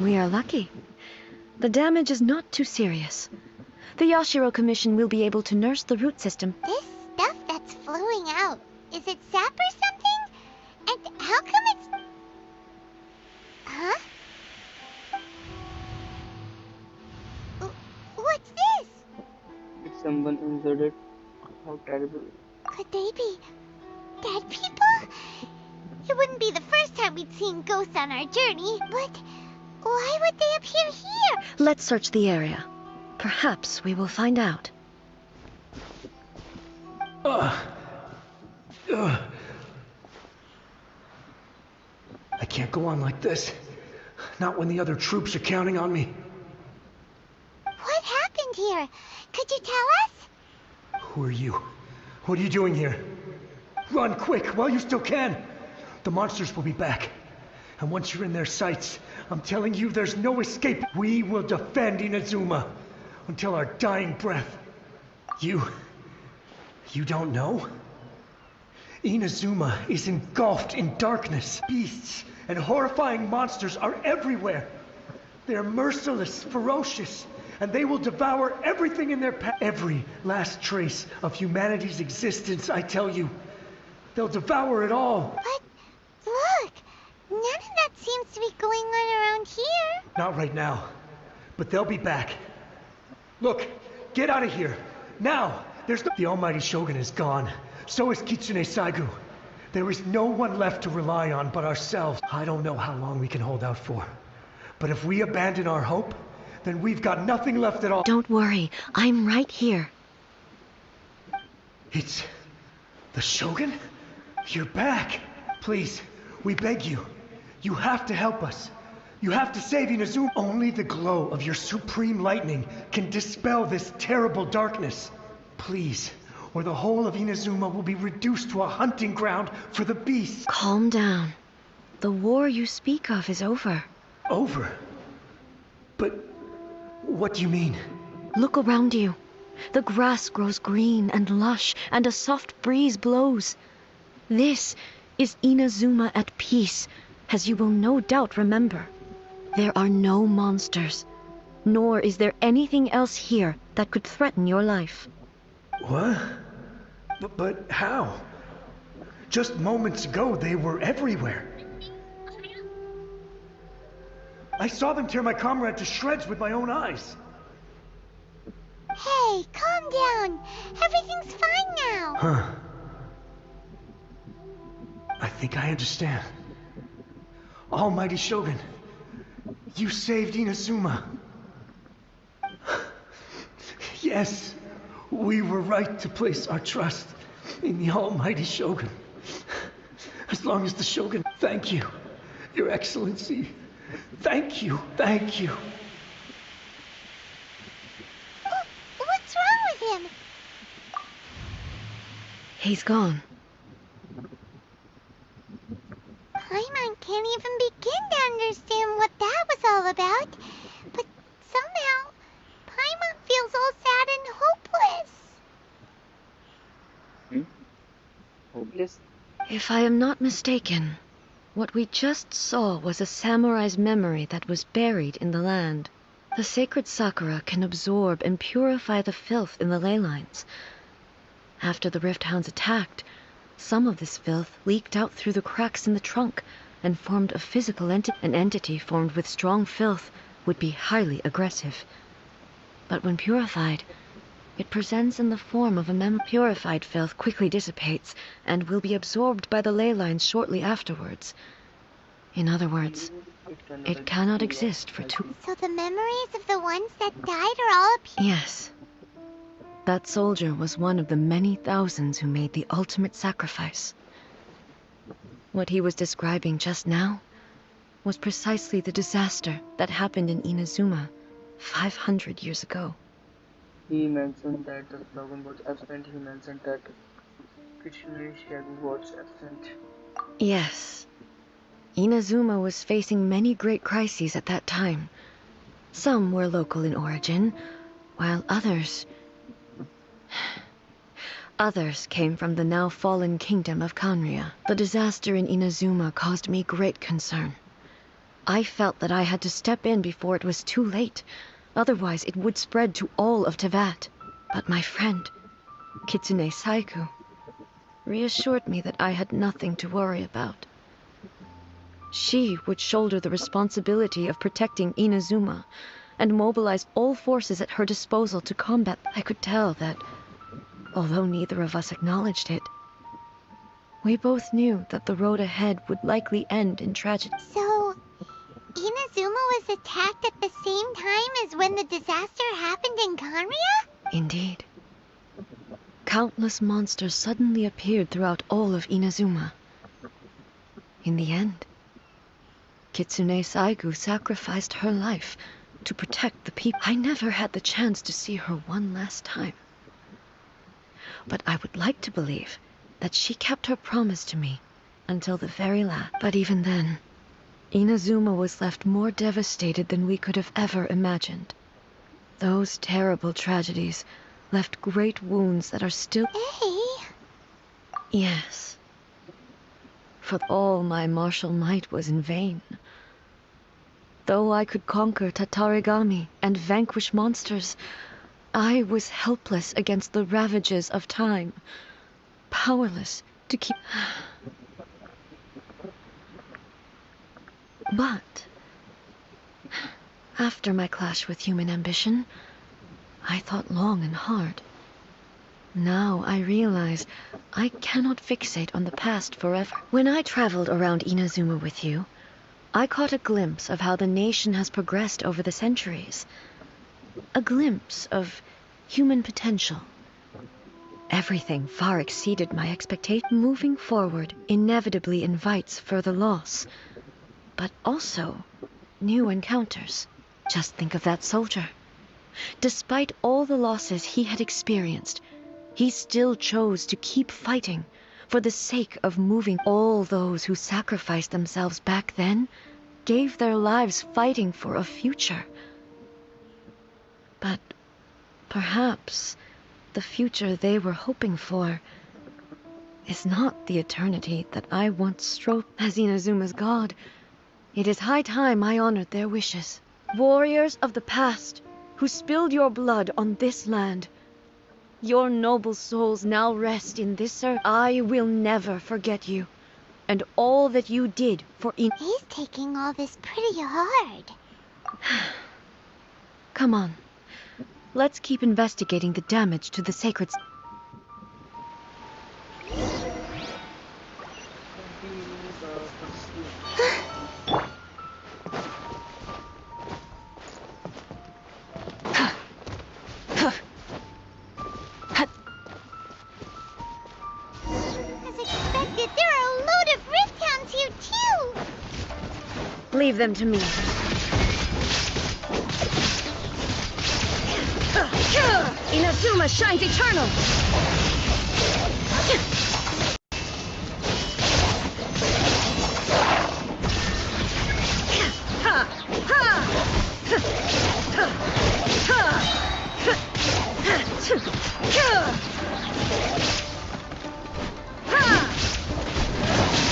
We are lucky. The damage is not too serious. The Yashiro Commission will be able to nurse the root system. This stuff that's flowing out, is it sap or something? And how come it's... Huh? What's this? if someone inserted how terrible Could they be dead people? It wouldn't be the first time we'd seen ghosts on our journey, but why would they appear here? Let's search the area. Perhaps we will find out. I can't go on like this. Not when the other troops are counting on me. What happened here? Could you tell us? Who are you? What are you doing here? Run quick while you still can. The monsters will be back. And once you're in their sights, I'm telling you there's no escape. We will defend Inazuma until our dying breath. You don't know? Inazuma is engulfed in darkness. Beasts and horrifying monsters are everywhere. They're merciless, ferocious, and they will devour everything in their path. Every last trace of humanity's existence, I tell you. They'll devour it all. But look, none of that seems to be going on around here. Not right now, but they'll be back. Look, get out of here. Now! The almighty Shogun is gone. So is Kitsune Saigu. There is no one left to rely on but ourselves. I don't know how long we can hold out for. But if we abandon our hope, then we've got nothing left at all. Don't worry, I'm right here. It's... the Shogun? You're back. Please, we beg you. You have to help us. You have to save Inazuma. Only the glow of your supreme lightning can dispel this terrible darkness. Please, or the whole of Inazuma will be reduced to a hunting ground for the beasts. Calm down. The war you speak of is over. Over? But what do you mean? Look around you. The grass grows green and lush, and a soft breeze blows. This is Inazuma at peace, as you will no doubt remember. There are no monsters, nor is there anything else here that could threaten your life. What? But how? Just moments ago, they were everywhere. I saw them tear my comrade to shreds with my own eyes. Hey, calm down. Everything's fine now. Huh. I think I understand. Almighty Shogun, you saved Inazuma. Yes, we were right to place our trust in the Almighty Shogun. As long as the Shogun... Thank you, Your Excellency. Thank you, thank you. What's wrong with him? He's gone. Paimon can't even begin to understand what that was all about. But somehow, Paimon feels all sad and hopeless. hopeless. If I am not mistaken, what we just saw was a samurai's memory that was buried in the land. The sacred sakura can absorb and purify the filth in the ley lines. After the Rift Hounds attacked, some of this filth leaked out through the cracks in the trunk and formed a physical entity. An entity formed with strong filth would be highly aggressive. But when purified, it presents in the form of a purified filth quickly dissipates and will be absorbed by the ley lines shortly afterwards. In other words, it cannot exist for too... So the memories of the ones that died are all Yes. That soldier was one of the many thousands who made the ultimate sacrifice. What he was describing just now was precisely the disaster that happened in Inazuma 500 years ago. He mentioned that the slogan was absent. He mentioned that Kitsune Shadow was absent. Yes. Inazuma was facing many great crises at that time. Some were local in origin, while others came from the now fallen kingdom of Kanria. The disaster in Inazuma caused me great concern. I felt that I had to step in before it was too late, otherwise it would spread to all of Teyvat. But my friend, Kitsune Saiku, reassured me that I had nothing to worry about. She would shoulder the responsibility of protecting Inazuma and mobilize all forces at her disposal to combat. I could tell that, although neither of us acknowledged it, we both knew that the road ahead would likely end in tragedy. So, Inazuma was attacked at the same time as when the disaster happened in Kanria? Indeed. Countless monsters suddenly appeared throughout all of Inazuma. In the end, Kitsune Saigu sacrificed her life to protect the people. I never had the chance to see her one last time. But I would like to believe that she kept her promise to me until the very last. But even then, Inazuma was left more devastated than we could have ever imagined. Those terrible tragedies left great wounds that are still... Hey! Yes. For all my martial might was in vain. Though I could conquer Tatarigami and vanquish monsters, I was helpless against the ravages of time, powerless to keep... But, after my clash with human ambition, I thought long and hard. Now I realize I cannot fixate on the past forever. When I traveled around Inazuma with you, I caught a glimpse of how the nation has progressed over the centuries. A glimpse of human potential. Everything far exceeded my expectation. Moving forward inevitably invites further loss, but also new encounters. Just think of that soldier. Despite all the losses he had experienced, he still chose to keep fighting for the sake of moving. All those who sacrificed themselves back then gave their lives fighting for a future. But perhaps the future they were hoping for is not the eternity that I once strove. As Inazuma's god, it is high time I honored their wishes. Warriors of the past, who spilled your blood on this land, your noble souls now rest in this earth. I will never forget you, and all that you did for He's taking all this pretty hard. Come on. Let's keep investigating the damage to the sacred... As expected, there are a load of Rift Hounds here too! Leave them to me. Inazuma shines eternal!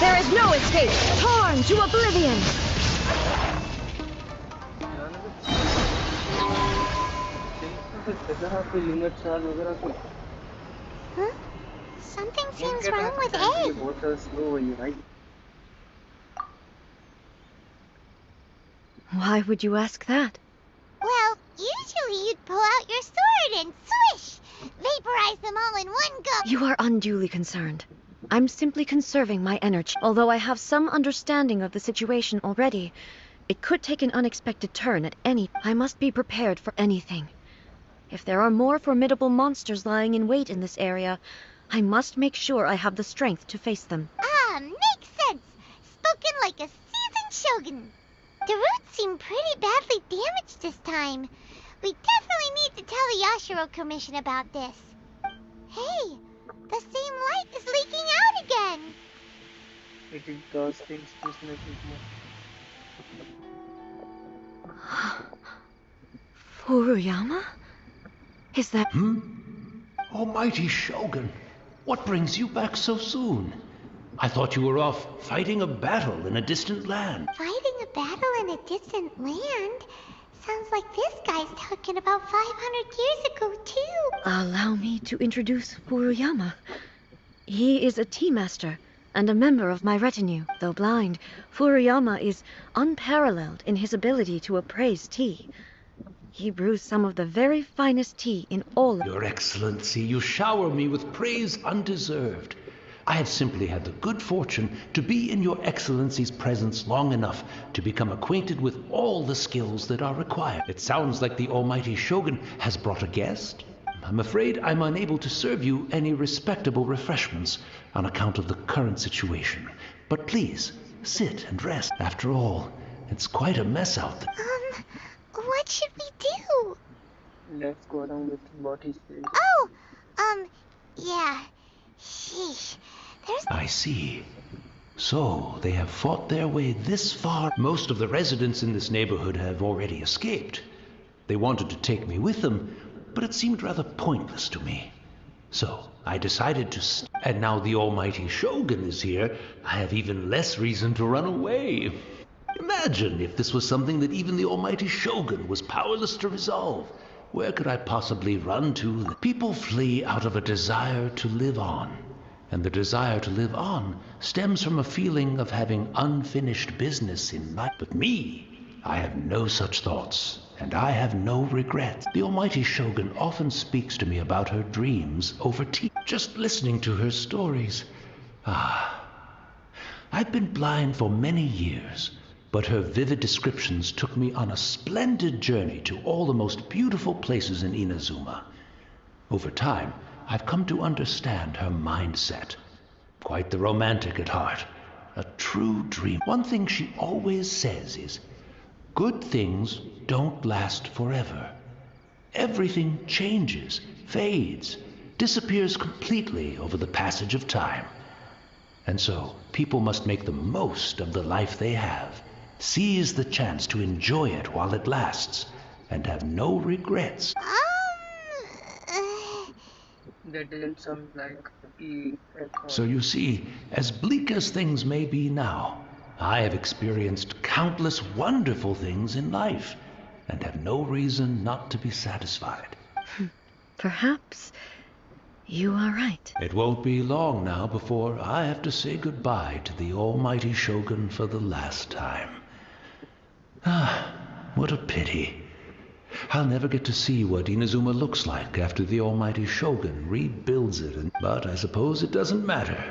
There is no escape! Torn to oblivion! जहाँ पे limit charge वगैरह कोई Huh? Something phone seems के wrong time with time के लिए A. बहुत ज़्यादा slow हुई है भाई. Why would you ask that? Well, usually you'd pull out your sword and swish! Vaporize them all in one go! You are unduly concerned. I'm simply conserving my energy. Although I have some understanding of the situation already, it could take an unexpected turn at any. I must be prepared for anything. If there are more formidable monsters lying in wait in this area, I must make sure I have the strength to face them. Ah, makes sense! Spoken like a seasoned shogun. The roots seem pretty badly damaged this time. We definitely need to tell the Yashiro Commission about this. Hey, the same light is leaking out again. It does things just make it more. Furuyama? Is that... Almighty Shogun, what brings you back so soon? I thought you were off fighting a battle in a distant land. Fighting a battle in a distant land? Sounds like this guy's talking about 500 years ago, too. Allow me to introduce Furuyama. He is a tea master and a member of my retinue. Though blind, Furuyama is unparalleled in his ability to appraise tea. He brews some of the very finest tea in all... Your Excellency, you shower me with praise undeserved. I have simply had the good fortune to be in Your Excellency's presence long enough to become acquainted with all the skills that are required. It sounds like the Almighty Shogun has brought a guest. I'm afraid I'm unable to serve you any respectable refreshments on account of the current situation. But please, sit and rest. After all, it's quite a mess out there. What should we do? Let's go along with what he said. Oh, yeah. Sheesh. I see. So, they have fought their way this far. Most of the residents in this neighborhood have already escaped. They wanted to take me with them, but it seemed rather pointless to me. So, I decided to and now the Almighty Shogun is here, I have even less reason to run away. Imagine if this was something that even the Almighty Shogun was powerless to resolve. Where could I possibly run to? People flee out of a desire to live on. And the desire to live on stems from a feeling of having unfinished business in life. But me, I have no such thoughts, and I have no regrets. The Almighty Shogun often speaks to me about her dreams over tea. Just listening to her stories. I've been blind for many years, but her vivid descriptions took me on a splendid journey to all the most beautiful places in Inazuma. Over time, I've come to understand her mindset. Quite the romantic at heart. A true dream. One thing she always says is, good things don't last forever. Everything changes, fades, disappears completely over the passage of time. And so, people must make the most of the life they have. Seize the chance to enjoy it while it lasts, and have no regrets. That didn't sound like So you see, as bleak as things may be now, I have experienced countless wonderful things in life, and have no reason not to be satisfied. Perhaps you are right. It won't be long now before I have to say goodbye to the Almighty Shogun for the last time. What a pity. I'll never get to see what Inazuma looks like after the Almighty Shogun rebuilds it, but I suppose it doesn't matter.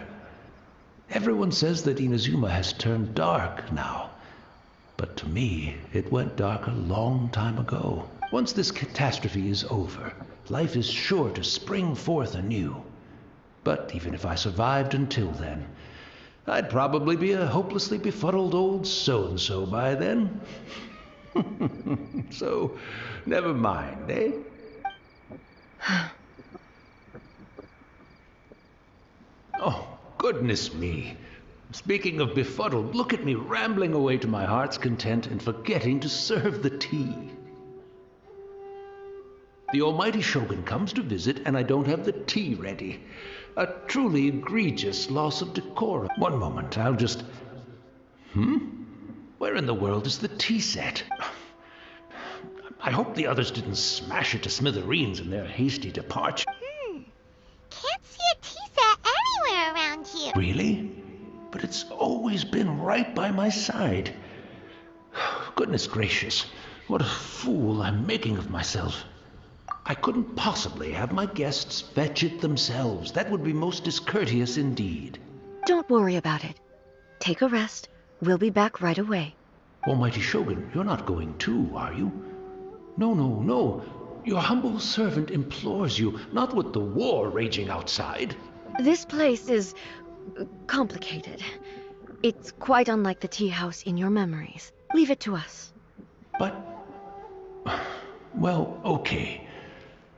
Everyone says that Inazuma has turned dark now, but to me, it went dark a long time ago. Once this catastrophe is over, life is sure to spring forth anew. But even if I survived until then, I'd probably be a hopelessly befuddled old so-and-so by then. So, never mind, eh? Oh, goodness me. Speaking of befuddled, look at me rambling away to my heart's content and forgetting to serve the tea. The Almighty Shogun comes to visit and I don't have the tea ready. A truly egregious loss of decorum. One moment, I'll just... Where in the world is the tea set? I hope the others didn't smash it to smithereens in their hasty departure. Can't see a tea set anywhere around here. Really? But it's always been right by my side. Goodness gracious, what a fool I'm making of myself. I couldn't possibly have my guests fetch it themselves. That would be most discourteous indeed. Don't worry about it. Take a rest. We'll be back right away. Almighty Shogun, you're not going too, are you? No, no, no. Your humble servant implores you, not with the war raging outside. This place is complicated. It's quite unlike the tea house in your memories. Leave it to us. But... well, okay.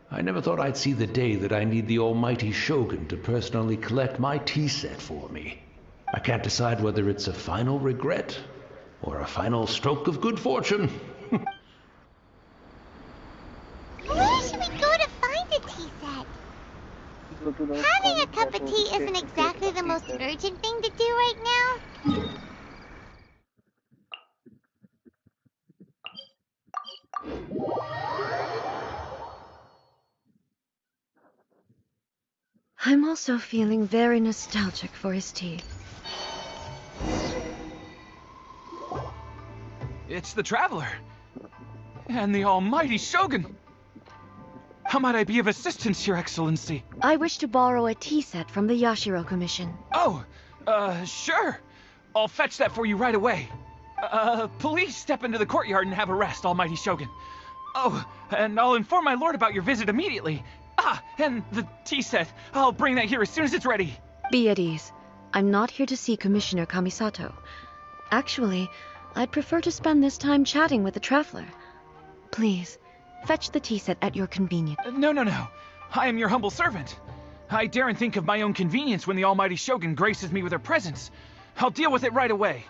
I never thought I'd see the day that I need the almighty Shogun to personally collect my tea set for me. I can't decide whether it's a final regret or a final stroke of good fortune. Where should we go to find a tea set? Having a cup of tea isn't exactly the most urgent thing to do right now. I'm also feeling very nostalgic for his tea. It's the Traveler. And the almighty Shogun. How might I be of assistance, Your Excellency? I wish to borrow a tea set from the Yashiro Commission. Oh, sure. I'll fetch that for you right away. Please step into the courtyard and have a rest, almighty Shogun. Oh, and I'll inform my lord about your visit immediately. Ah, and the tea set. I'll bring that here as soon as it's ready. Be at ease. I'm not here to see Commissioner Kamisato. Actually, I'd prefer to spend this time chatting with the Traveler. Please, fetch the tea set at your convenience. No. I am your humble servant. I daren't think of my own convenience when the almighty Shogun graces me with her presence. I'll deal with it right away.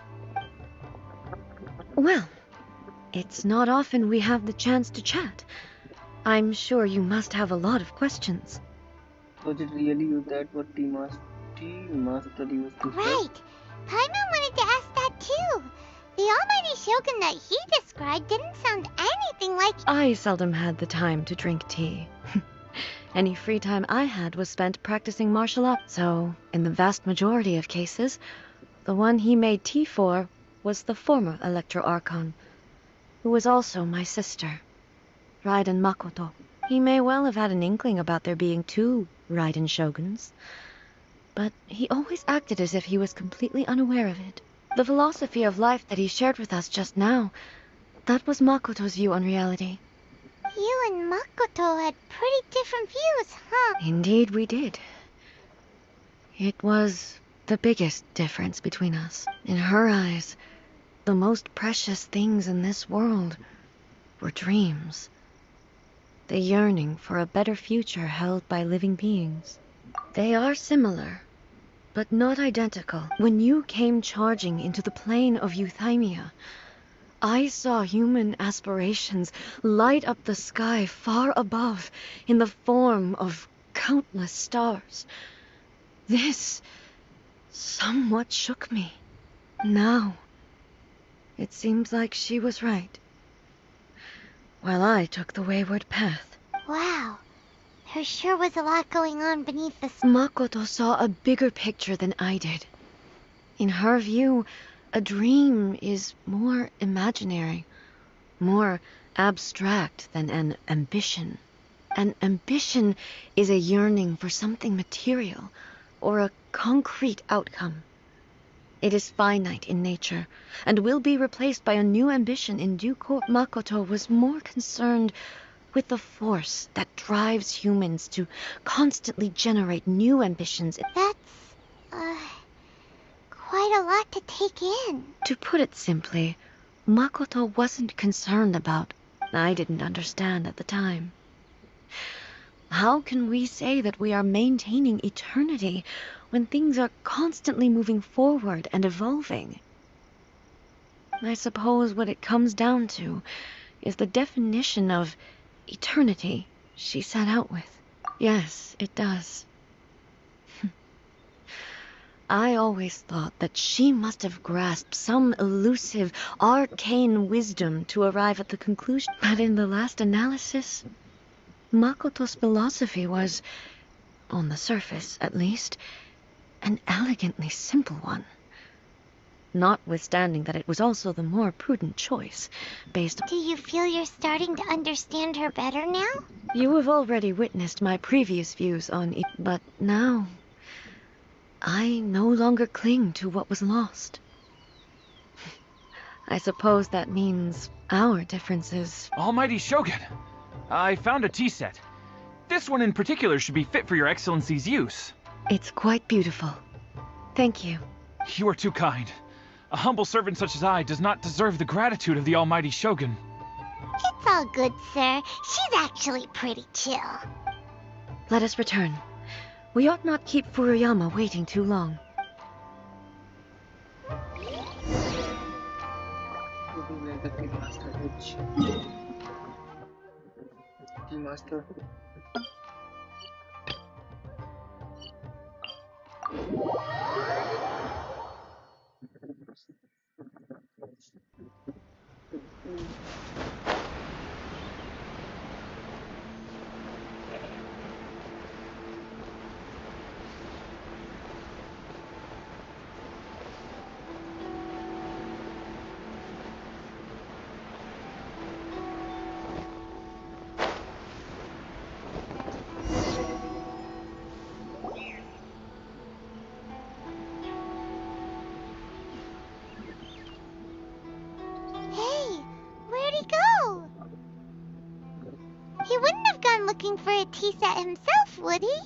Well, it's not often we have the chance to chat. I'm sure you must have a lot of questions. Was it really you that what tea master used to say? Right. Paimon wanted to ask that too. The almighty Shogun that he described didn't sound anything like... I seldom had the time to drink tea. Any free time I had was spent practicing martial arts, so in the vast majority of cases, the one he made tea for was the former Electro Archon, who was also my sister, Raiden Makoto. He may well have had an inkling about there being two Raiden Shoguns, but he always acted as if he was completely unaware of it. The philosophy of life that he shared with us just now, that was Makoto's view on reality. You and Makoto had pretty different views, huh? Indeed we did. It was the biggest difference between us. In her eyes, the most precious things in this world were dreams. The yearning for a better future held by living beings. They are similar, but not identical. When you came charging into the plane of Euthymia, I saw human aspirations light up the sky far above in the form of countless stars. This somewhat shook me. Now, it seems like she was right, while I took the wayward path. Wow. There sure was a lot going on beneath the... Makoto saw a bigger picture than I did. In her view, a dream is more imaginary, more abstract than an ambition. An ambition is a yearning for something material, or a concrete outcome. It is finite in nature, and will be replaced by a new ambition in due course. Makoto was more concerned with the force that drives humans to constantly generate new ambitions. That's, quite a lot to take in. To put it simply, Makoto wasn't concerned about. I didn't understand at the time. How can we say that we are maintaining eternity when things are constantly moving forward and evolving? I suppose what it comes down to is the definition of eternity she set out with. Yes, it does. I always thought that she must have grasped some elusive, arcane wisdom to arrive at the conclusion. But in the last analysis, Makoto's philosophy was, on the surface at least, an elegantly simple one. Notwithstanding that it was also the more prudent choice, based on... Do you feel you're starting to understand her better now? You have already witnessed my previous views on it, but now I no longer cling to what was lost. I suppose that means our differences... Almighty Shogun, I found a tea set. This one in particular should be fit for your Excellency's use. It's quite beautiful. Thank you. You are too kind. A humble servant such as I does not deserve the gratitude of the Almighty Shogun. It's all good, sir. She's actually pretty chill. Let us return. We ought not keep Furuyama waiting too long. Tea master. Hey, where'd he go? He wouldn't have gone looking for a tea set himself, would he?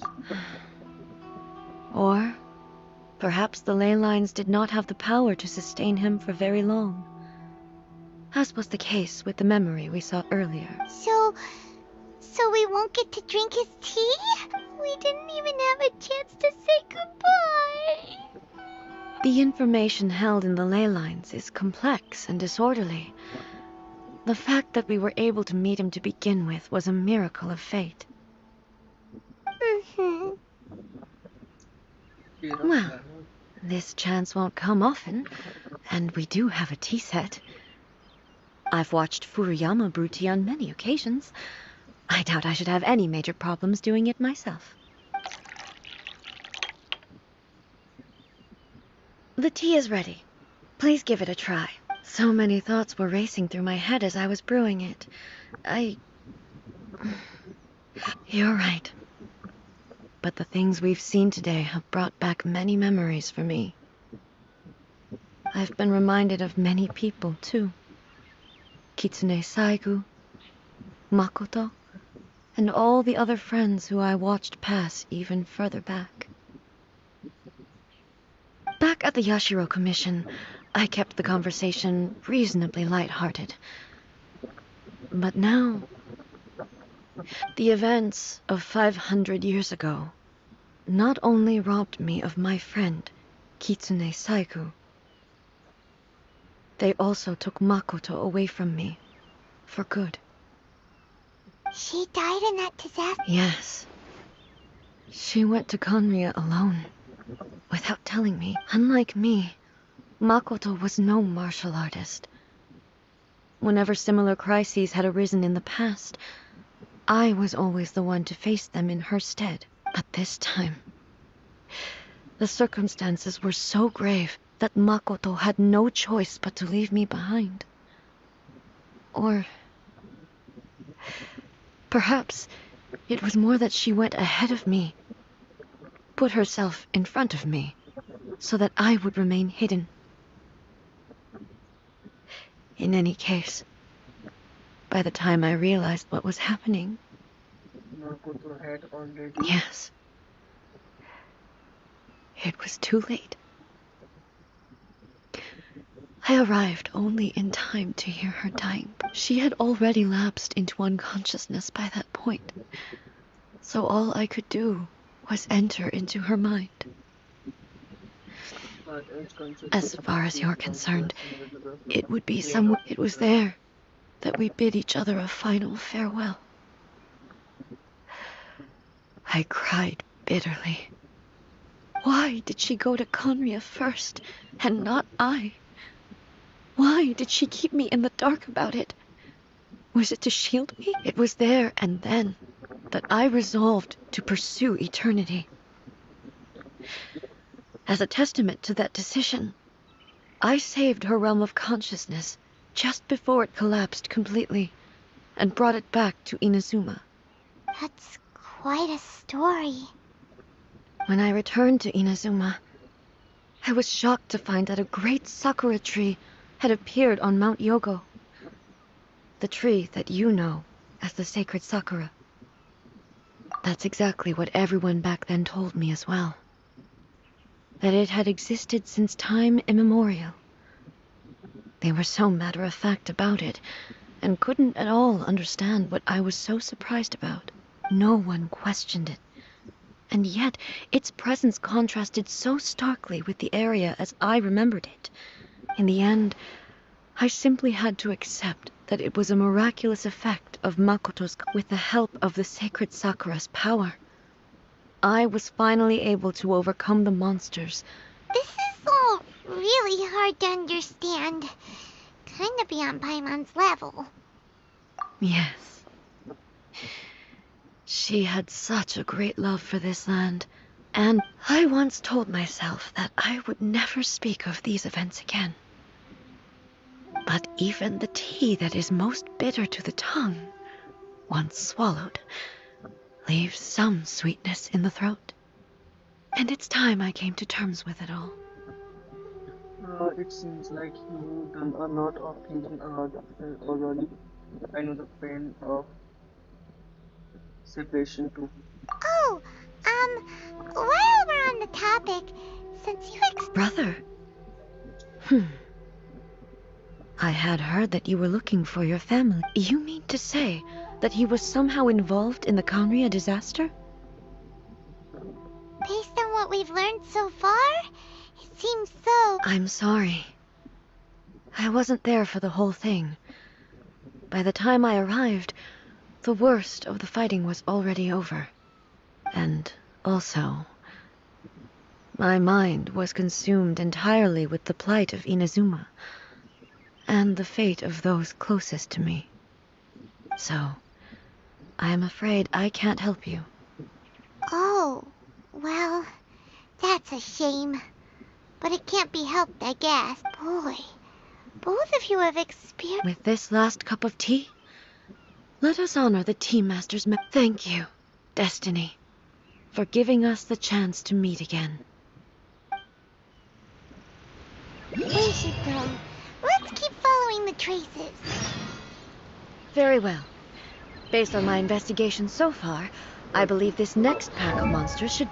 Or perhaps the ley lines did not have the power to sustain him for very long, as was the case with the memory we saw earlier. So we won't get to drink his tea? We didn't even have a chance to say goodbye. The information held in the ley lines is complex and disorderly. The fact that we were able to meet him to begin with was a miracle of fate. Mm-hmm. Well, this chance won't come often, and we do have a tea set. I've watched Furuyama brew tea on many occasions. I doubt I should have any major problems doing it myself. The tea is ready. Please give it a try. So many thoughts were racing through my head as I was brewing it. You're right. But the things we've seen today have brought back many memories for me. I've been reminded of many people, too. Kitsune Saigu, Makoto, and all the other friends who I watched pass even further back. Back at the Yashiro Commission, I kept the conversation reasonably light-hearted. But now, the events of 500 years ago not only robbed me of my friend, Kitsune Saigu, they also took Makoto away from me, for good. She died in that disaster? Yes. She went to Konria alone, without telling me. Unlike me, Makoto was no martial artist. Whenever similar crises had arisen in the past, I was always the one to face them in her stead. But this time, the circumstances were so grave that Makoto had no choice but to leave me behind. Or perhaps it was more that she went ahead of me, put herself in front of me, so that I would remain hidden. In any case, by the time I realized what was happening, Makoto had already... yes, it was too late. I arrived only in time to hear her dying. She had already lapsed into unconsciousness by that point, so all I could do was enter into her mind. As far as you're concerned, it would be somewhere. It was there that we bid each other a final farewell. I cried bitterly, Why did she go to Conria first, and not I? Why did she keep me in the dark about it? Was it to shield me? It was there and then that I resolved to pursue eternity. As a testament to that decision, I saved her realm of consciousness just before it collapsed completely, and brought it back to Inazuma. That's quite a story. When I returned to Inazuma, I was shocked to find that a great sakura tree had appeared on Mount Yogo. The tree that you know as the sacred sakura. That's exactly what everyone back then told me as well. That it had existed since time immemorial. They were so matter-of-fact about it, and couldn't at all understand what I was so surprised about. No one questioned it. And yet, its presence contrasted so starkly with the area as I remembered it. In the end, I simply had to accept that it was a miraculous effect of Makoto's. With the help of the sacred Sakura's power, I was finally able to overcome the monsters. This is all really hard to understand. Kinda beyond Paimon's level. Yes. She had such a great love for this land, and I once told myself that I would never speak of these events again. But even the tea that is most bitter to the tongue, once swallowed, leaves some sweetness in the throat. And it's time I came to terms with it all. It seems like you've done a lot of thinking about it already. I know the pain of separation too. Oh, while we're on the topic, since you Brother? I had heard that you were looking for your family. You mean to say that he was somehow involved in the Conria disaster? based on what we've learned so far, it seems so. I'm sorry. I wasn't there for the whole thing. By the time I arrived, the worst of the fighting was already over. And also, my mind was consumed entirely with the plight of Inazuma, and the fate of those closest to me. So, I am afraid I can't help you. Oh, well, that's a shame. But it can't be helped, I guess. Boy, both of you have experienced... With this last cup of tea, let us honor the Tea Master's Thank you, Destiny, for giving us the chance to meet again. We should go. Let's keep following the traces. Very well. Based on my investigation so far, I believe this next pack of monsters should...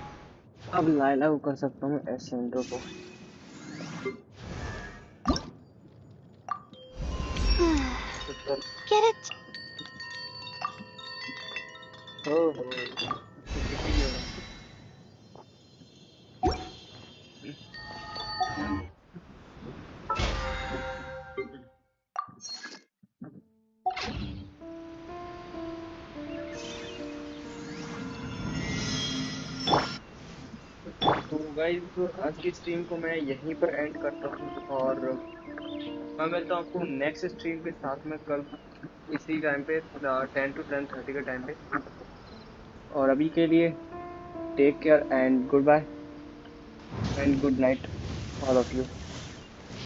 अब लाइला को कर सकता हूँ ऐसे intro को. Get it? Oh. तो guys आज की स्ट्रीम को मैं यहीं पर एंड करता हूँ और मैं मिलता हूँ आपको नेक्स्ट स्ट्रीम के साथ में कल इसी टाइम पे 10 to 10:30 के टाइम पे. और अभी के लिए take care and good bye and good night all of you.